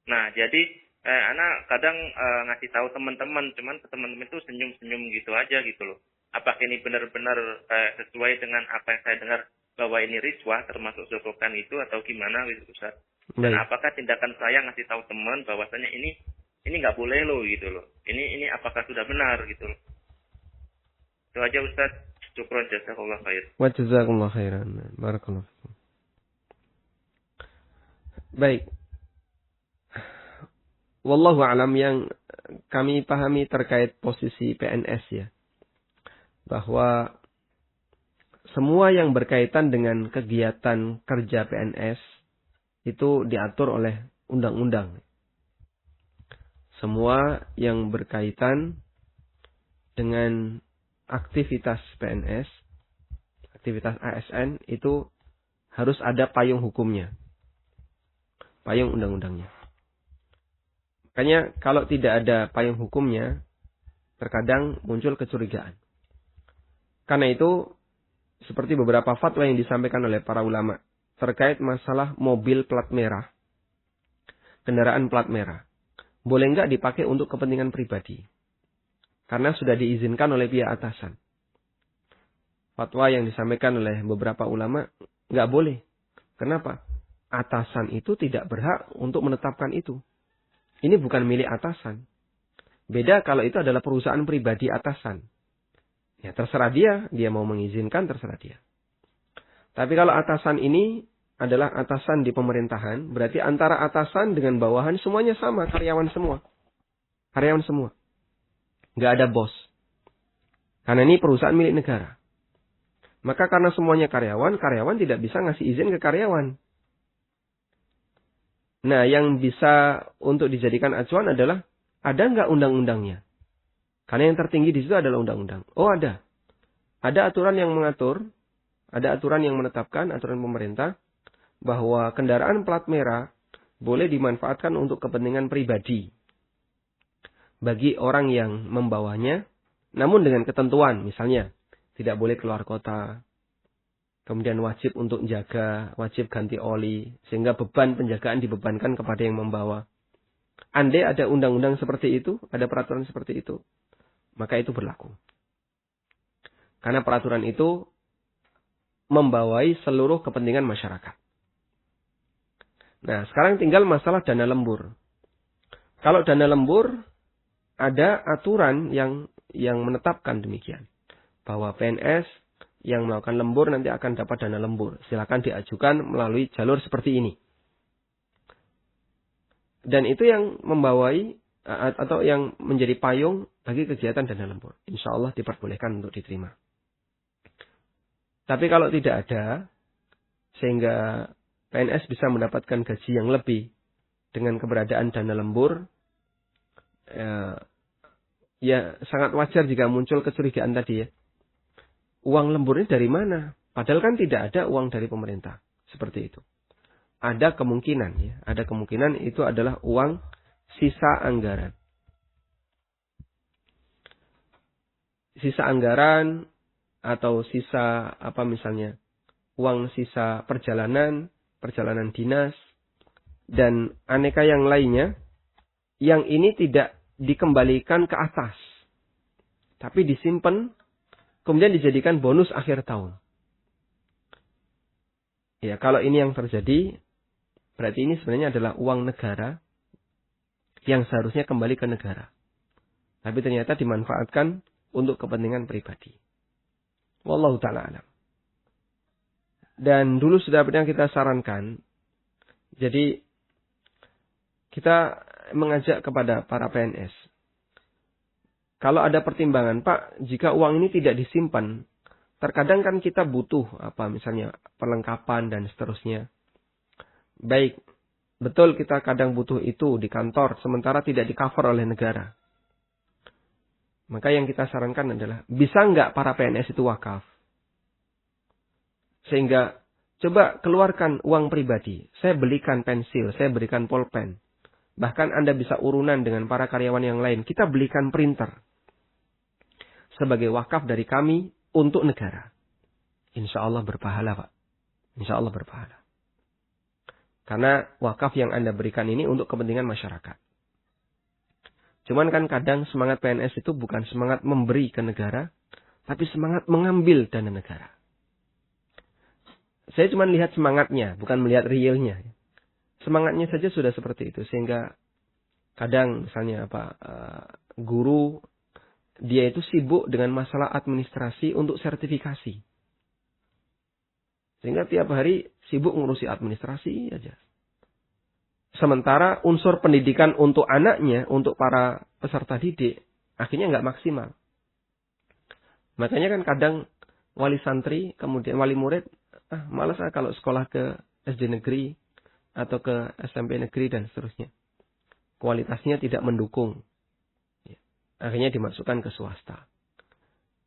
Nah, jadi anak kadang ngasih tahu teman-teman, cuman teman-teman itu senyum-senyum gitu aja gitu loh. Apakah ini benar-benar sesuai dengan apa yang saya dengar bahwa ini riswah termasuk sogokan itu atau gimana gitu Ustaz? Dan apakah tindakan saya ngasih tahu teman bahwasanya ini nggak boleh loh gitu loh. Ini apakah sudah benar gitu loh. Itu aja Ustaz. Syukron jazakallahu khair. Wa jazakumullahu khairan. Barakallahu fikum. Baik. Wallahu alam, yang kami pahami terkait posisi PNS ya. Bahwa semua yang berkaitan dengan kegiatan kerja PNS itu diatur oleh undang-undang. Semua yang berkaitan dengan aktivitas PNS, aktivitas ASN itu harus ada payung hukumnya. Payung undang-undangnya. Makanya kalau tidak ada payung hukumnya, terkadang muncul kecurigaan. Karena itu, seperti beberapa fatwa yang disampaikan oleh para ulama terkait masalah mobil plat merah, kendaraan plat merah, boleh nggak dipakai untuk kepentingan pribadi? Karena sudah diizinkan oleh pihak atasan. Fatwa yang disampaikan oleh beberapa ulama, Nggak boleh. Kenapa? Atasan itu tidak berhak untuk menetapkan itu. Ini bukan milik atasan. Beda kalau itu adalah perusahaan pribadi atasan. Ya terserah dia mau mengizinkan, terserah dia. Tapi kalau atasan ini adalah atasan di pemerintahan, berarti antara atasan dengan bawahan semuanya sama, karyawan semua. Karyawan semua. Nggak ada bos. Karena ini perusahaan milik negara. Maka karena semuanya karyawan tidak bisa ngasih izin ke karyawan. Nah, yang bisa untuk dijadikan acuan adalah, ada nggak undang-undangnya? Karena yang tertinggi di situ adalah undang-undang. Oh, ada. Ada aturan yang mengatur, ada aturan yang menetapkan, aturan pemerintah, bahwa kendaraan plat merah boleh dimanfaatkan untuk kepentingan pribadi bagi orang yang membawanya, namun dengan ketentuan, misalnya tidak boleh keluar kota, kemudian wajib untuk jaga, wajib ganti oli, sehingga beban penjagaan dibebankan kepada yang membawa. Andai ada undang-undang seperti itu, ada peraturan seperti itu, maka itu berlaku. Karena peraturan itu membawai seluruh kepentingan masyarakat. Nah, sekarang tinggal masalah dana lembur. Kalau dana lembur, ada aturan yang menetapkan demikian. Bahwa PNS yang melakukan lembur nanti akan dapat dana lembur. Silakan diajukan melalui jalur seperti ini. Dan itu yang membawai atau yang menjadi payung bagi kegiatan dana lembur. Insya Allah diperbolehkan untuk diterima. Tapi kalau tidak ada, sehingga PNS bisa mendapatkan gaji yang lebih dengan keberadaan dana lembur, ya sangat wajar jika muncul kecurigaan tadi ya. Uang lemburnya dari mana? Padahal kan tidak ada uang dari pemerintah. Seperti itu. Ada kemungkinan ya. Ada kemungkinan itu adalah uang sisa anggaran. Sisa anggaran atau sisa apa misalnya? Uang sisa perjalanan dinas, dan aneka yang lainnya, yang ini tidak dikembalikan ke atas, tapi disimpan, kemudian dijadikan bonus akhir tahun. Ya, kalau ini yang terjadi, berarti ini sebenarnya adalah uang negara, yang seharusnya kembali ke negara. Tapi ternyata dimanfaatkan untuk kepentingan pribadi. Wallahu ta'ala alam. Dan dulu sudah pernah kita sarankan, jadi kita mengajak kepada para PNS. Kalau ada pertimbangan, Pak, jika uang ini tidak disimpan, terkadang kan kita butuh misalnya perlengkapan dan seterusnya. Baik, betul kita kadang butuh itu di kantor, sementara tidak di-cover oleh negara. Maka yang kita sarankan adalah, bisa nggak para PNS itu wakaf? Sehingga coba keluarkan uang pribadi. Saya belikan pensil, saya berikan pulpen. Bahkan Anda bisa urunan dengan para karyawan yang lain. Kita belikan printer. Sebagai wakaf dari kami untuk negara. Insya Allah berpahala, Pak. Insya Allah berpahala. Karena wakaf yang Anda berikan ini untuk kepentingan masyarakat. Cuman kan kadang semangat PNS itu bukan semangat memberi ke negara, tapi semangat mengambil dana negara. Saya cuma lihat semangatnya, bukan melihat realnya. Semangatnya saja sudah seperti itu. Sehingga kadang misalnya guru, dia itu sibuk dengan masalah administrasi untuk sertifikasi. Sehingga tiap hari sibuk ngurusi administrasi aja. Sementara unsur pendidikan untuk anaknya, untuk para peserta didik, akhirnya nggak maksimal. Makanya kan kadang wali santri, kemudian wali murid, malas kalau sekolah ke SD negeri atau ke SMP negeri dan seterusnya. Kualitasnya tidak mendukung. Akhirnya dimasukkan ke swasta.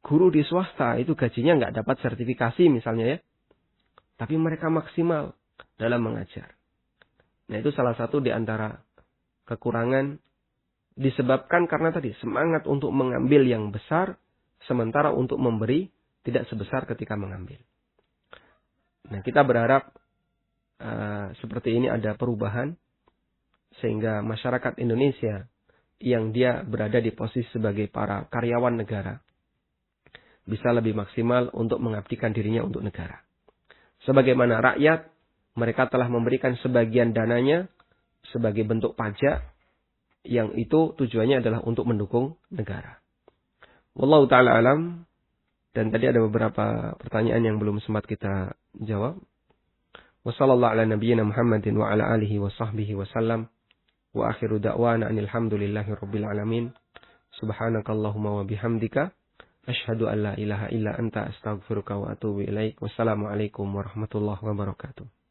Guru di swasta itu gajinya nggak dapat sertifikasi misalnya ya. Tapi mereka maksimal dalam mengajar. Nah itu salah satu di antara kekurangan disebabkan karena tadi semangat untuk mengambil yang besar, sementara untuk memberi tidak sebesar ketika mengambil. Nah, kita berharap seperti ini ada perubahan sehingga masyarakat Indonesia yang dia berada di posisi sebagai para karyawan negara bisa lebih maksimal untuk mengabdikan dirinya untuk negara. Sebagaimana rakyat, mereka telah memberikan sebagian dananya sebagai bentuk pajak yang itu tujuannya adalah untuk mendukung negara. Wallahu ta'ala alam. Dan tadi ada beberapa pertanyaan yang belum sempat kita jawab. Wassallallahu ala nabiyyina Muhammadin wa ala alihi wa sahbihi wa sallam. Wa akhiru da'wana anilhamdulillahi rabbil alamin. Subhanakallahumma wa bihamdika. Ashhadu an la ilaha illa anta astaghfiruka wa atubu ilaik. Wassalamualaikum warahmatullahi wabarakatuh.